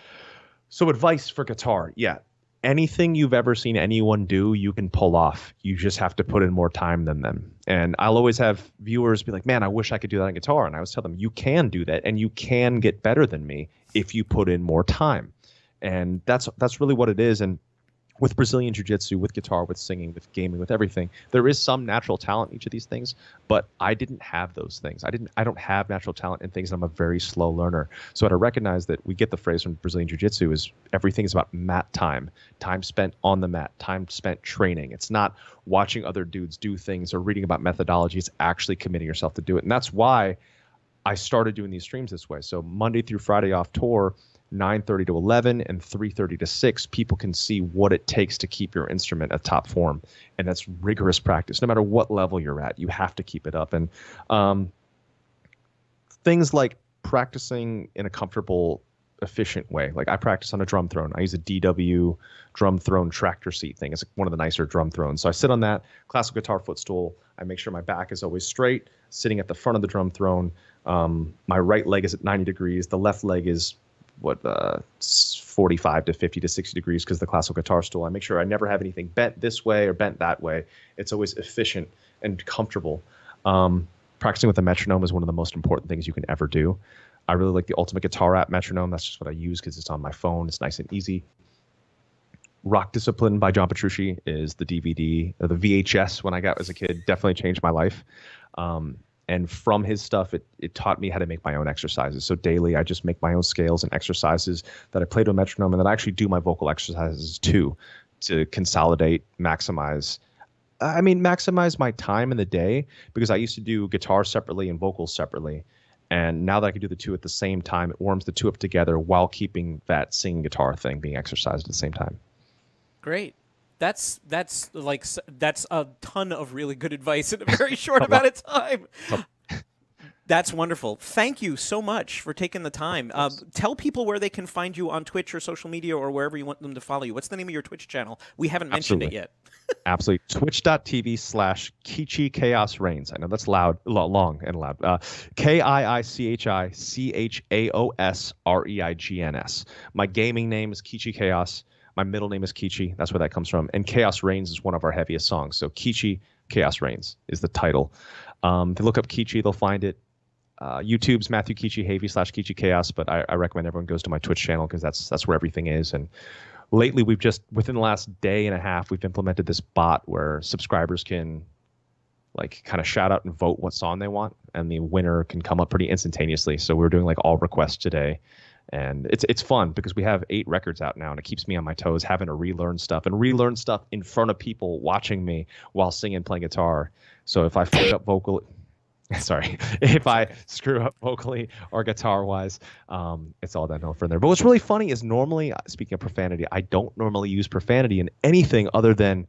so advice for guitar, yeah. Anything you've ever seen anyone do, you can pull off. You just have to put in more time than them. And I'll always have viewers be like, man, I wish I could do that on guitar. And I always tell them, you can do that, and you can get better than me if you put in more time. And that's really what it is. And with Brazilian Jiu-Jitsu, with guitar, with singing, with gaming, with everything, there is some natural talent in each of these things, but I didn't have those things. I don't have natural talent in things, and I'm a very slow learner. So I recognize that we get the phrase from Brazilian Jiu-Jitsu is everything is about mat time spent on the mat, time spent training. It's not watching other dudes do things or reading about methodology. It's actually committing yourself to do it. And that's why I started doing these streams this way. So Monday through Friday off tour, 9:30 to 11 and 3:30 to 6, people can see what it takes to keep your instrument at top form. And that's rigorous practice. No matter what level you're at, you have to keep it up. And things like practicing in a comfortable, efficient way. Like I practice on a drum throne. I use a DW drum throne tractor seat thing. It's one of the nicer drum thrones. So I sit on that classical guitar footstool. I make sure my back is always straight, sitting at the front of the drum throne. My right leg is at 90 degrees. The left leg is 45 to 50 to 60 degrees because the classical guitar stool. I make sure I never have anything bent this way or bent that way. It's always efficient and comfortable. Practicing with a metronome is one of the most important things you can ever do. I really like the Ultimate Guitar app metronome. That's just what I use because it's on my phone. It's nice and easy. Rock Discipline by John Petrucci is the DVD, or the VHS when I got as a kid. Definitely changed my life. And from his stuff, it taught me how to make my own exercises. So daily, I just make my own scales and exercises that I play to a metronome, and then I actually do my vocal exercises too, to consolidate, maximize my time in the day, because I used to do guitar separately and vocals separately. And now that I can do the two at the same time, it warms the two up together while keeping that singing guitar thing being exercised at the same time. Great. That's a ton of really good advice in a very short amount of time. That's wonderful. Thank you so much for taking the time. Tell people where they can find you on Twitch or social media or wherever you want them to follow you. What's the name of your Twitch channel? We haven't mentioned it yet. Absolutely. Twitch.tv/Kichi Chaos Reigns. I know that's long and loud. KIICHICHAOSREIGNS. My gaming name is Kichi Chaos. My middle name is Kichi. That's where that comes from. And Chaos Reigns is one of our heaviest songs. So Kichi Chaos Reigns is the title. If they look up Kichi, they'll find it. YouTube's Matthew Kichi Heafy /Kichi Chaos, but I recommend everyone goes to my Twitch channel because that's where everything is. And lately, within the last day and a half, we've implemented this bot where subscribers can kind of shout out and vote what song they want, and the winner can come up pretty instantaneously. So we're doing all requests today. And it's fun because we have 8 records out now, and it keeps me on my toes having to relearn stuff in front of people watching me while singing, playing guitar. So if I fuck up if I screw up vocally or guitar-wise, it's all downhill from there. But what's really funny is normally, speaking of profanity, I don't normally use profanity in anything other than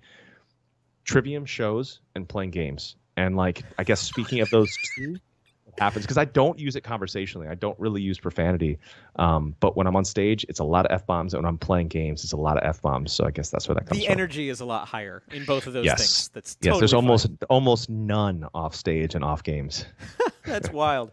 Trivium shows and playing games. And I guess speaking of those two, happens because I don't use it conversationally. I don't really use profanity. But when I'm on stage, it's a lot of F-bombs. And when I'm playing games, it's a lot of F-bombs. So I guess that's where that comes from. The energy is a lot higher in both of those things. That's totally there's fine. almost none off stage and off games. That's wild.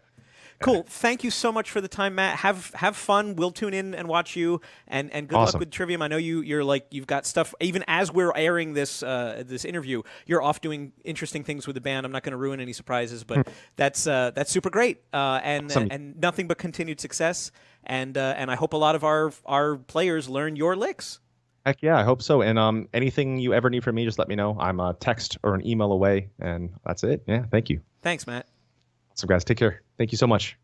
Cool. Thank you so much for the time, Matt. Have fun. We'll tune in and watch you. And good luck with Trivium. I know you've got stuff. Even as we're airing this this interview, you're off doing interesting things with the band. I'm not going to ruin any surprises, but that's super great. And nothing but continued success. And I hope a lot of our players learn your licks. Heck yeah, I hope so. And anything you ever need from me, just let me know. I'm a text or an email away, and that's it. Yeah, thank you. Thanks, Matt. So guys, take care. Thank you so much.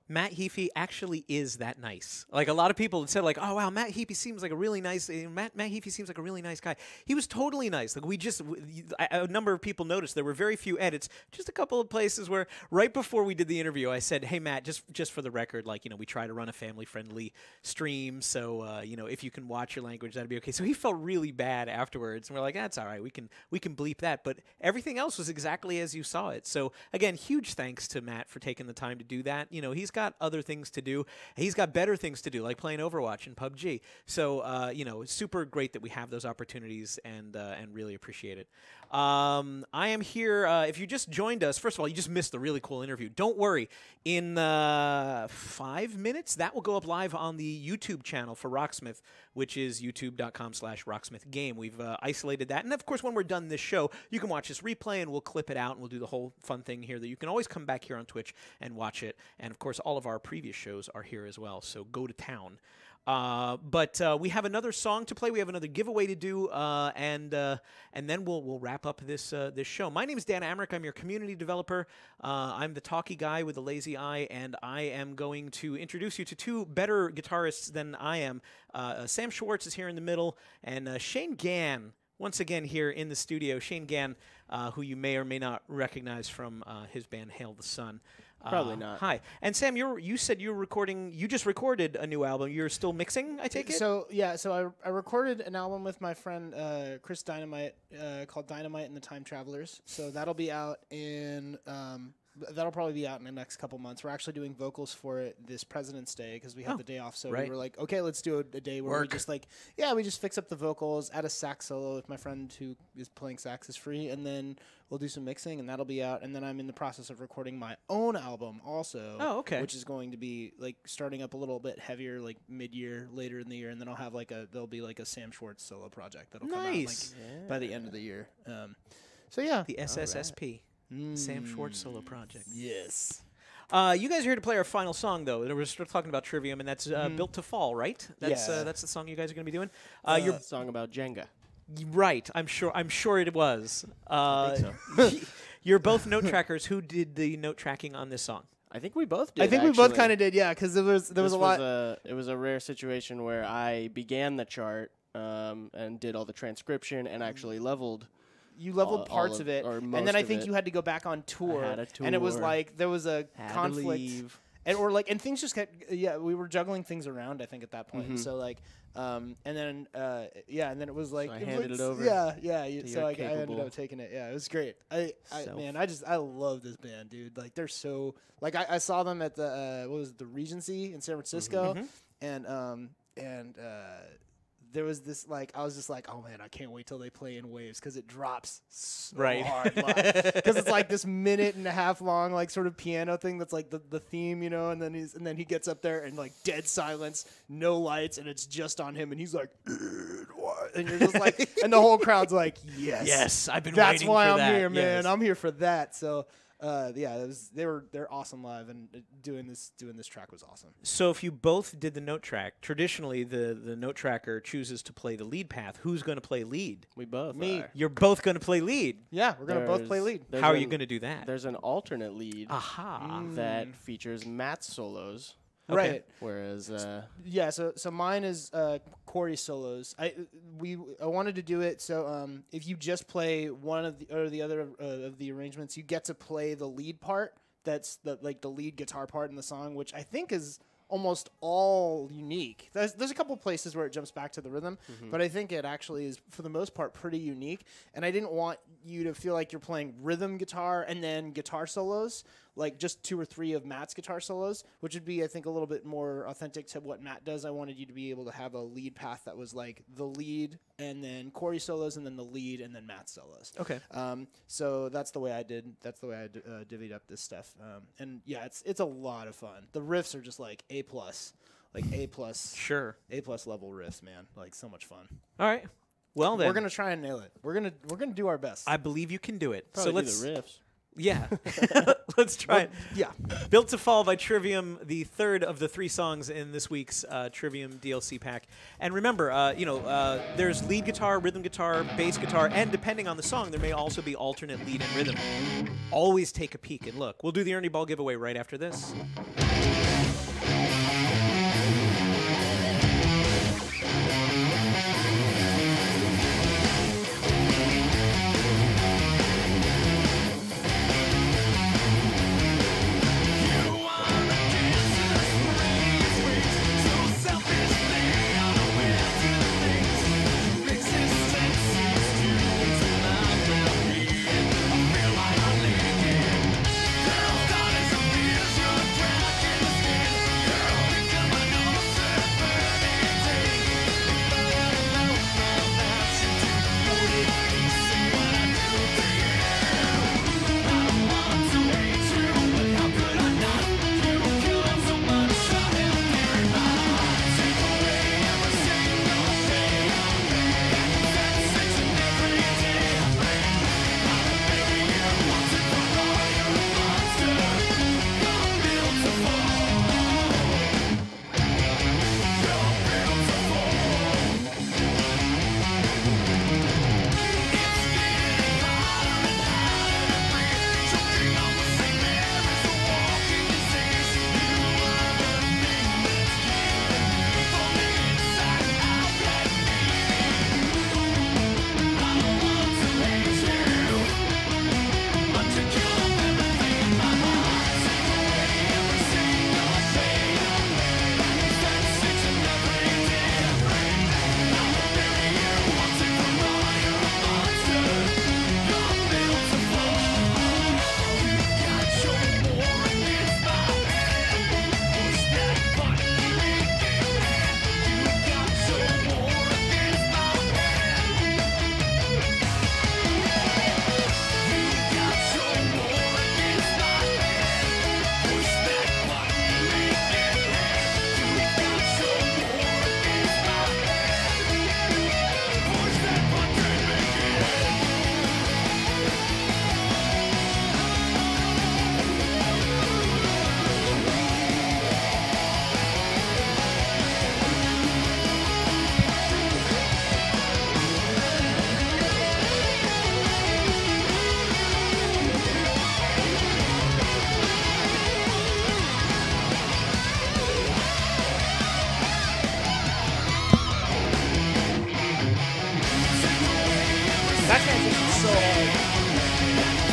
Matt Heafy actually is that nice. Like a lot of people said, like, "Oh wow, Matt Heafy seems like a really nice Matt Heafy seems like a really nice guy." He was totally nice. Like a number of people noticed there were very few edits. Just a couple of places where right before we did the interview, I said, "Hey Matt, just for the record, like we try to run a family-friendly stream, so if you can watch your language, that'd be okay." So he felt really bad afterwards, and we're like, "That's all right. We can bleep that." But everything else was exactly as you saw it. So again, huge thanks to Matt for taking the time to do that. He's got other things to do. He's got better things to do, like playing Overwatch and PUBG. So, it's super great that we have those opportunities and really appreciate it. I am here. If you just joined us, first of all, you just missed the really cool interview. Don't worry. In 5 minutes, that will go up live on the YouTube channel for Rocksmith, which is youtube.com/rocksmithgame. We've isolated that. And, of course, when we're done this show, you can watch this replay, and we'll clip it out, and we'll do the whole fun thing here that you can always come back here on Twitch and watch it. And, of course, all of our previous shows are here as well, so go to town. But we have another song to play. We have another giveaway to do, and then we'll wrap up this show. My name is Dan Amrick. I'm your community developer. I'm the talky guy with the lazy eye, and I am going to introduce you to two better guitarists than I am. Sam Schwartz is here in the middle, and Shane Gann once again here in the studio. Shane Gann, who you may or may not recognize from his band Hail the Sun. Probably not. Hi. And Sam, you said you were recording. You just recorded a new album. You're still mixing, I take it? So I recorded an album with my friend Chris Dynamite called Dynamite and the Time Travelers. So that'll be out in that'll probably be out in the next couple months. We're actually doing vocals for it this President's Day because we have the day off. So we were like, okay, let's do a day where we just we just fix up the vocals, add a sax solo if my friend who is playing sax is free, and then we'll do some mixing, and that'll be out. And then I'm in the process of recording my own album also. Oh, okay. Which is going to be starting up a little bit heavier, mid-year, later in the year, and then I'll have there'll be a Sam Schwartz solo project that'll come out by the end of the year. So yeah, the SSSP. Sam Schwartz solo project. Yes. You guys are here to play our final song, though. We're talking about Trivium, and that's Built to Fall, right? That's the song you guys are going to be doing. Your song about Jenga. Right. I'm sure it was. I think so. You're both note trackers. Who did the note tracking on this song? I think we both did. I think we both kind of did, yeah, because there was a lot. It was a rare situation where I began the chart and did all the transcription and actually leveled. You leveled parts of it, and then I think you had to go back on tour, and it was there was a conflict, and things just kept. Yeah, we were juggling things around. I think at that point, so and then it was so I handed it over. So I ended up taking it. Yeah, it was great. I love this band, dude. They're so I saw them at the the Regency in San Francisco, and there was this I was just oh man, I can't wait till they play in Waves because it drops so hard because it's this minute and a half long sort of piano thing that's the theme, and then he gets up there and dead silence, no lights, and it's just on him, and he's what? And you're just and the whole crowd's yes, I've been that's waiting why for I'm that. here, man. Yes. I'm here for that. So. They're awesome live, and doing this track was awesome. So if you both did the note track, traditionally the note tracker chooses to play the lead path. Who's going to play lead? We both. Me. Are. You're both going to play lead. Yeah, we're going to both play lead. How are you going to do that? There's an alternate lead that features Matt's solos. Okay. Right. Whereas so mine is Corey's solos. I wanted to do it so if you just play one of the other of the arrangements, you get to play the lead part. That's the lead guitar part in the song, which I think is almost all unique. There's a couple places where it jumps back to the rhythm, but I think it actually is for the most part pretty unique. And I didn't want you to feel like you're playing rhythm guitar and then guitar solos, just 2 or 3 of Matt's guitar solos, which would be, I think, a little bit more authentic to what Matt does. I wanted you to be able to have a lead path that was the lead and then Corey solos and then the lead and then Matt solos. Okay. So that's the way I did. That's the way I divvied up this stuff. And yeah, it's a lot of fun. The riffs are just A plus, A plus. Sure. A plus level riffs, man. So much fun. All right. Well then, we're gonna try and nail it. We're gonna do our best. I believe you can do it. Probably so let's do the riffs. Yeah. Let's try it. Yeah. Built to Fall by Trivium, the third of the 3 songs in this week's Trivium DLC pack. And remember, there's lead guitar, rhythm guitar, bass guitar, and depending on the song, there may also be alternate lead and rhythm. Always take a peek and look. We'll do the Ernie Ball giveaway right after this. That transition's so hard.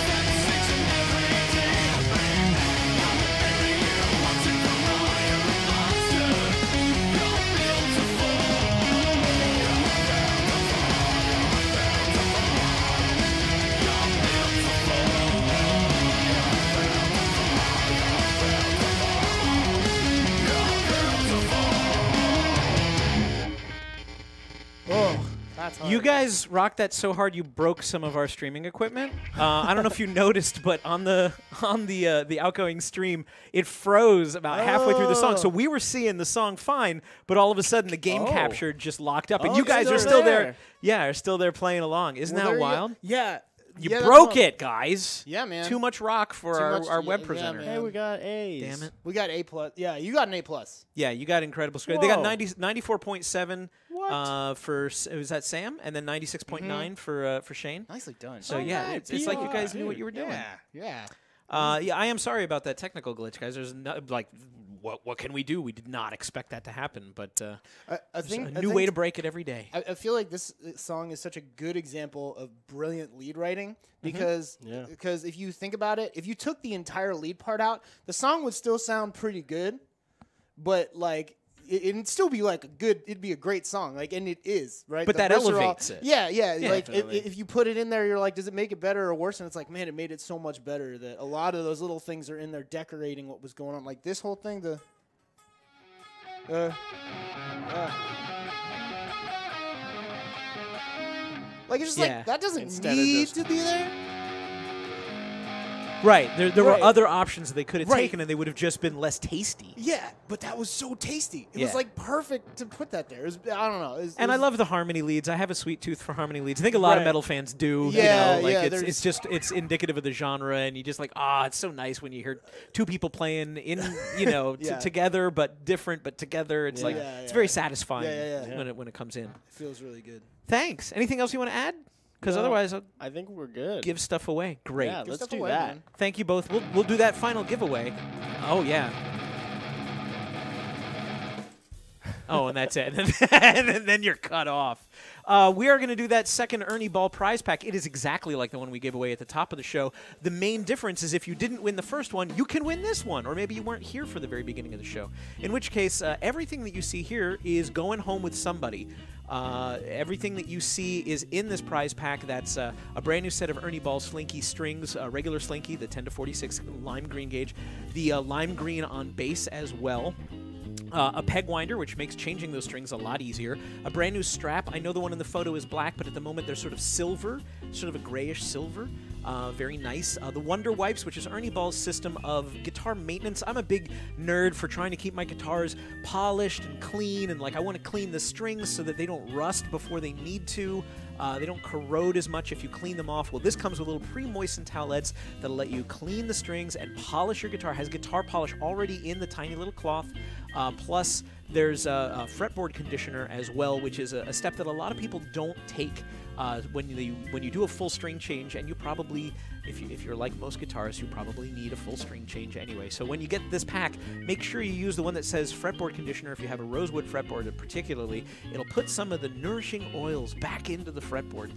Oh, that's hard. You guys rocked that so hard you broke some of our streaming equipment. I don't know if you noticed, but on the outgoing stream, it froze about halfway through the song. So we were seeing the song fine, but all of a sudden the game capture just locked up, and Oh, you guys it's are still still there. there. Yeah, are still there playing along. Isn't Well, that there wild? Yeah. You Yeah, that's broke what- it, guys. Yeah, man. Too much rock for Too our, much- our yeah, web yeah, presenter. man. Hey, we got A's. Damn it. We got A+. Yeah, you got an A+. Yeah, you got incredible score. They got Whoa. 94.7 What? for was that Sam, and then 96.9 for Shane. Nicely done. So yeah, right, it's like you guys PR. knew what you were doing. Yeah. Yeah, I am sorry about that technical glitch, guys. There's no, like, what can we do? We did not expect that to happen, but I there's think a new way to break it every day. I feel like this song is such a good example of brilliant lead writing because if you think about it, if you took the entire lead part out, the song would still sound pretty good, but like it'd still be like it'd be a great song, like, and it is, right? But The that verses are all- elevates it. Yeah. Like Definitely. if you put it in there, you're like, does it make it better or worse? And it's like, man, it made it so much better that a lot of those little things are in there decorating what was going on. Like this whole thing, like it's just Yeah. like that doesn't Instead of need just- to be there. Right. There were Right. other options they could have Right. taken, and they would have just been less tasty. Yeah, but that was so tasty. It Yeah. was like perfect to put that there. It was, I don't know. And I love the harmony leads. I have a sweet tooth for harmony leads. I think a lot of Right. metal fans do. Yeah, you know, like yeah, it's indicative of the genre, and you just like, it's so nice when you hear two people playing in, Yeah. together but different but together. It's like Yeah, it's yeah. very satisfying Yeah. when it comes in. It feels really good. Thanks. Anything else you want to add? Because No, otherwise, I'll I think we're good. give stuff away. Great. Yeah, Give let's stuff do away, that. man. Thank you both. We'll do that final giveaway. Oh yeah. Oh, and that's it. and then you're cut off. We are going to do that second Ernie Ball prize pack. It is exactly like the one we gave away at the top of the show. The main difference is if you didn't win the first one, you can win this one. Or maybe you weren't here for the very beginning of the show. In which case, everything that you see here is going home with somebody. Everything that you see is in this prize pack. That's a brand new set of Ernie Ball Slinky strings, regular Slinky, the 10 to 46 lime green gauge, the lime green on bass as well. A peg winder, which makes changing those strings a lot easier. A brand new strap. I know the one in the photo is black, but at the moment they're sort of silver, sort of a grayish silver. Very nice. The Wonder Wipes, which is Ernie Ball's system of guitar maintenance. I'm a big nerd for trying to keep my guitars polished and clean, and like I want to clean the strings so that they don't rust before they need to. They don't corrode as much if you clean them off. Well, this comes with little pre-moistened towelettes that'll let you clean the strings and polish your guitar. It has guitar polish already in the tiny little cloth. Plus, there's a fretboard conditioner as well, which is a step that a lot of people don't take when you do a full string change, and you probably, if you're like most guitarists, you probably need a full string change anyway. So when you get this pack, make sure you use the one that says fretboard conditioner. If you have a rosewood fretboard, particularly, it'll put some of the nourishing oils back into the fretboard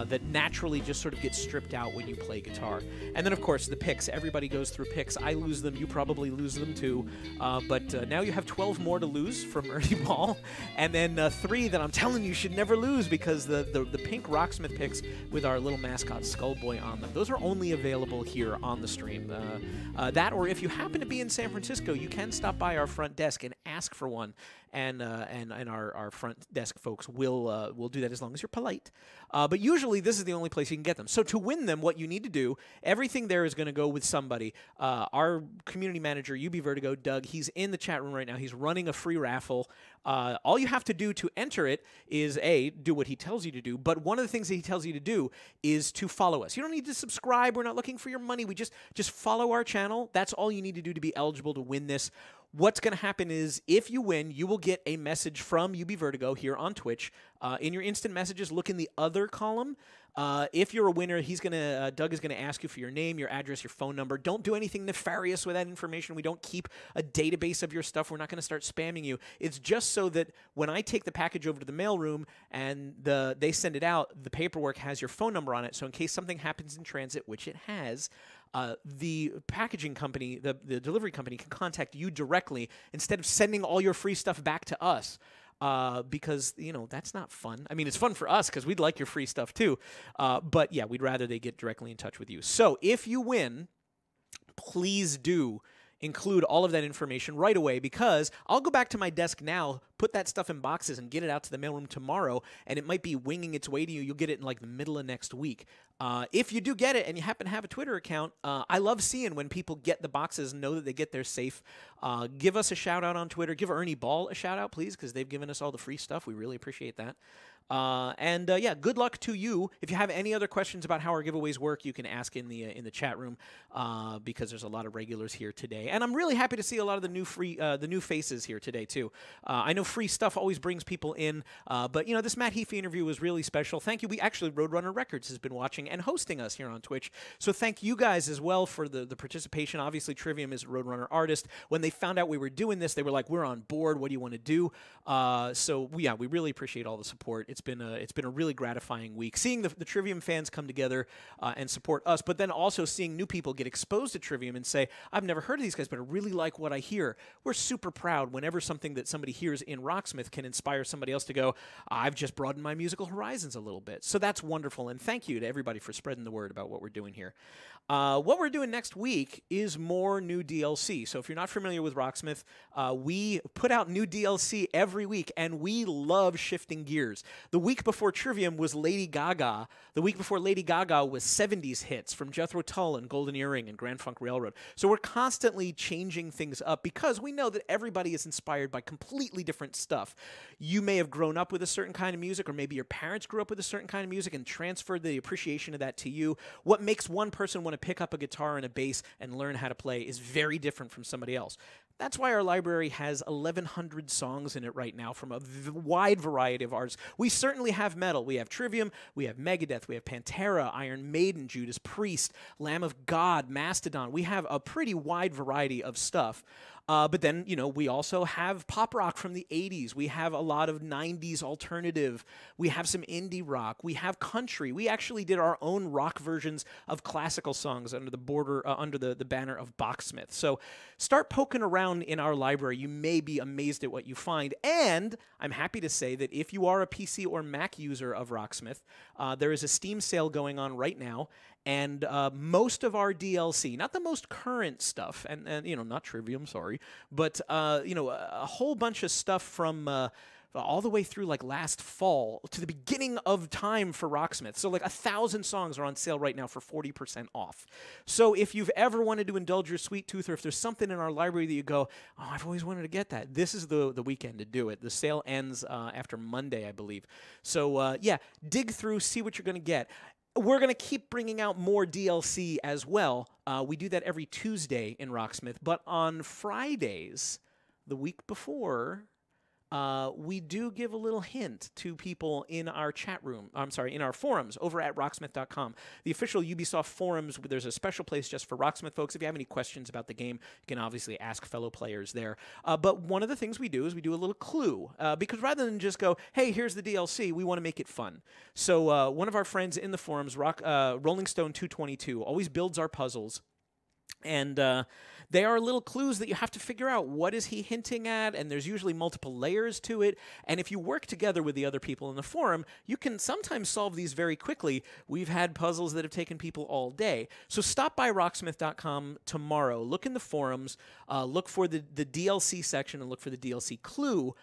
that naturally just sort of get stripped out when you play guitar. And then, of course, the picks. Everybody goes through picks. I lose them. You probably lose them too. But now you have 12 more to lose from Ernie Ball, and then 3 that I'm telling you should never lose because the pink Rocksmith picks with our little mascot Skullboy on them. Those are only available here on the stream. That, or if you happen to be in San Francisco, you can stop by our front desk and ask for one. And our front desk folks will do that as long as you're polite. But usually this is the only place you can get them. So to win them, what you need to do, everything there is going to go with somebody. Our community manager, UB Vertigo, Doug, he's in the chat room right now. He's running a free raffle. All you have to do to enter it is, A, do what he tells you to do. But one of the things that he tells you to do is to follow us. You don't need to subscribe. We're not looking for your money. We just follow our channel. That's all you need to do to be eligible to win this. what's going to happen is if you win, you will get a message from UB Vertigo here on Twitch. In your instant messages, look in the other column. If you're a winner, Doug is gonna ask you for your name, your address, your phone number. Don't do anything nefarious with that information. We don't keep a database of your stuff. We're not gonna start spamming you. It's just so that when I take the package over to the mailroom and they send it out, the paperwork has your phone number on it. So in case something happens in transit, which it has, the packaging company, the delivery company, can contact you directly instead of sending all your free stuff back to us. Because, that's not fun. I mean, it's fun for us because we'd like your free stuff too. But yeah, we'd rather they get directly in touch with you. So if you win, please do include all of that information right away, because I'll go back to my desk now, put that stuff in boxes and get it out to the mailroom tomorrow, and it might be winging its way to you. You'll get it in like the middle of next week. If you do get it and you happen to have a Twitter account, I love seeing when people get the boxes and know that they get there safe. Give us a shout out on Twitter. Give Ernie Ball a shout out, please, because they've given us all the free stuff. We really appreciate that. Yeah, good luck to you. If you have any other questions about how our giveaways work, you can ask in the chat room, because there's a lot of regulars here today. And I'm really happy to see a lot of the new faces here today too. I know free stuff always brings people in, but this Matt Heafy interview was really special. Thank you. We actually, Roadrunner Records has been watching and hosting us here on Twitch, so thank you guys as well for the participation. Obviously, Trivium is a Roadrunner artist. When they found out we were doing this, they were like, "We're on board. What do you want to do?" So we really appreciate all the support. It's been a really gratifying week seeing the Trivium fans come together and support us, but then also seeing new people get exposed to Trivium and say, "I've never heard of these guys, but I really like what I hear." We're super proud whenever something that somebody hears in Rocksmith can inspire somebody else to go, "I've just broadened my musical horizons a little bit." So that's wonderful, and thank you to everybody for spreading the word about what we're doing here. What we're doing next week is more new DLC. So if you're not familiar with Rocksmith, we put out new DLC every week, and we love shifting gears. The week before Trivium was Lady Gaga. The week before Lady Gaga was 70s hits from Jethro Tull and Golden Earring and Grand Funk Railroad. So we're constantly changing things up because we know that everybody is inspired by completely different stuff. You may have grown up with a certain kind of music, or maybe your parents grew up with a certain kind of music and transferred the appreciation of that to you. What makes one person want to pick up a guitar and a bass and learn how to play is very different from somebody else. That's why our library has 1,100 songs in it right now from a wide variety of artists. We certainly have metal. We have Trivium, we have Megadeth, we have Pantera, Iron Maiden, Judas Priest, Lamb of God, Mastodon. We have a pretty wide variety of stuff. But then, we also have pop rock from the 80s. We have a lot of 90s alternative. We have some indie rock. We have country. We actually did our own rock versions of classical songs under the banner of Boxsmith. So start poking around in our library. You may be amazed at what you find. And I'm happy to say that if you are a PC or Mac user of Rocksmith, there is a Steam sale going on right now. And most of our DLC, not the most current stuff, and not Trivium, sorry, but a whole bunch of stuff from all the way through like last fall to the beginning of time for Rocksmith. So like 1,000 songs are on sale right now for 40% off. So if you've ever wanted to indulge your sweet tooth, or if there's something in our library that you go, "Oh, I've always wanted to get that," this is the weekend to do it. The sale ends after Monday, I believe. So dig through, see what you're going to get. We're going to keep bringing out more DLC as well. We do that every Tuesday in Rocksmith. But on Fridays, the week before, we do give a little hint to people in our chat room. In our forums over at Rocksmith.com. The official Ubisoft forums, there's a special place just for Rocksmith folks. If you have any questions about the game, you can obviously ask fellow players there. But one of the things we do is we do a little clue. Because rather than just go, "Hey, here's the DLC," we want to make it fun. So one of our friends in the forums, Rolling Stone 222, always builds our puzzles. And they are little clues that you have to figure out. What is he hinting at? And there's usually multiple layers to it. And if you work together with the other people in the forum, you can sometimes solve these very quickly. We've had puzzles that have taken people all day. So stop by Rocksmith.com tomorrow. Look in the forums. Look for the DLC section and look for the DLC clue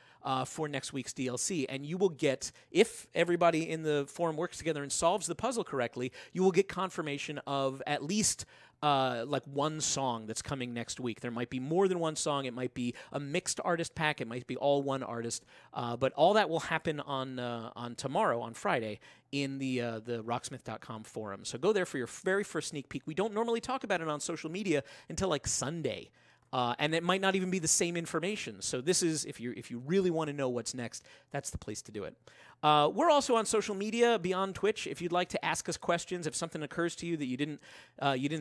for next week's DLC. And you will get, if everybody in the forum works together and solves the puzzle correctly, you will get confirmation of at least like one song that's coming next week. There might be more than one song. It might be a mixed artist pack. It might be all one artist. But all that will happen on tomorrow, on Friday, in the Rocksmith.com forum. So go there for your very first sneak peek. We don't normally talk about it on social media until like Sunday. and it might not even be the same information. So this is, if you really want to know what's next, that's the place to do it. We're also on social media beyond Twitch. If you'd like to ask us questions, if something occurs to you that you didn't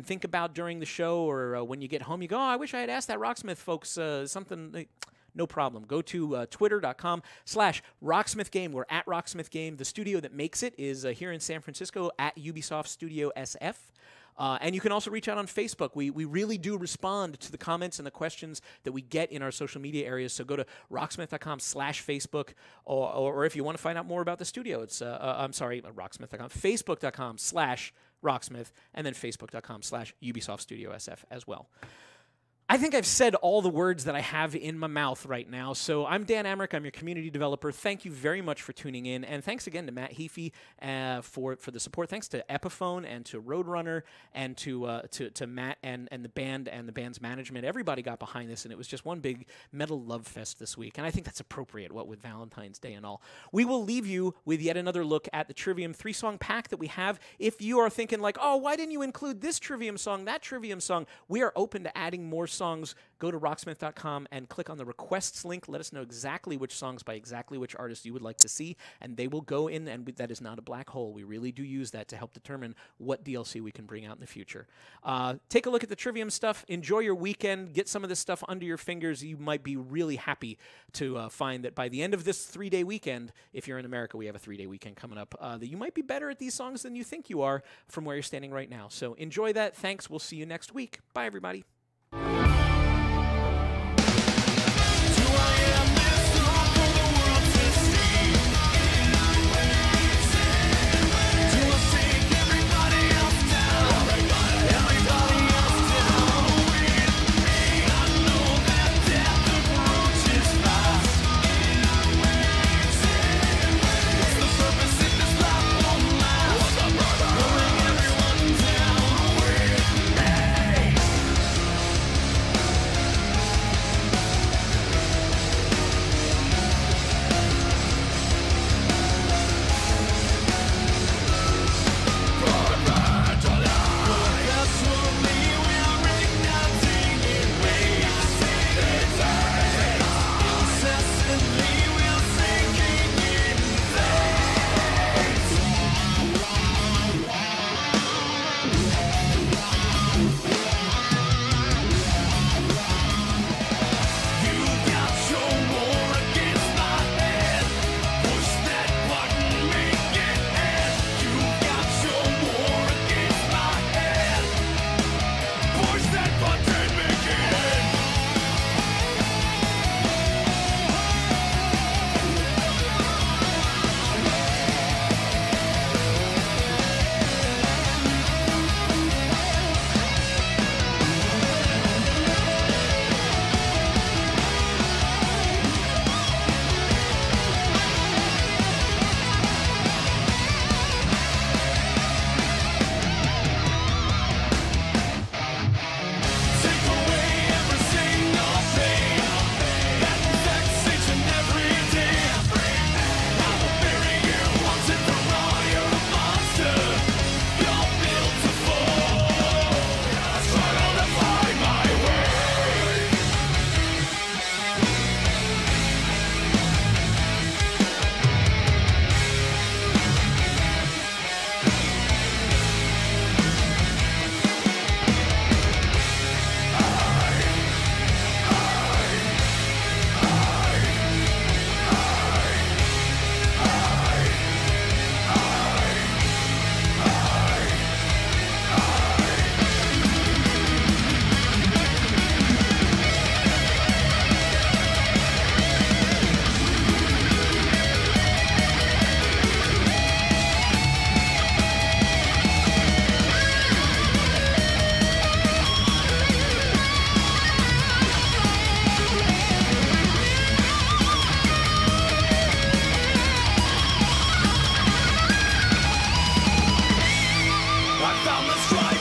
think about during the show, or when you get home, you go, "Oh, I wish I had asked that Rocksmith folks something." No problem. Go to twitter.com/RocksmithGame. We're at Rocksmith Game. The studio that makes it is here in San Francisco at Ubisoft Studio SF. And you can also reach out on Facebook. We really do respond to the comments and the questions that we get in our social media areas. So go to rocksmith.com/Facebook, or if you want to find out more about the studio, it's rocksmith.com, facebook.com/Rocksmith, and then facebook.com/Ubisoft Studio SF as well. I think I've said all the words that I have in my mouth right now. So I'm Dan Amrich. I'm your community developer. Thank you very much for tuning in. And thanks again to Matt Heafy for the support. Thanks to Epiphone and to Roadrunner and to Matt and the band and the band's management. Everybody got behind this, and it was just one big metal love fest this week. And I think that's appropriate, what with Valentine's Day and all. We will leave you with yet another look at the Trivium 3-song pack that we have. If you are thinking like, oh, why didn't you include this Trivium song, that Trivium song, we are open to adding more songs. Go to rocksmith.com and click on the requests link. Let us know exactly which songs by exactly which artists you would like to see, and they will go in, and that is not a black hole. We really do use that to help determine what DLC we can bring out in the future. Take a look at the Trivium stuff. Enjoy your weekend. Get some of this stuff under your fingers. You might be really happy to find that by the end of this 3-day weekend, if you're in America, we have a 3-day weekend coming up, that you might be better at these songs than you think you are from where you're standing right now. So enjoy that. Thanks. We'll see you next week. Bye, everybody. Found the strife.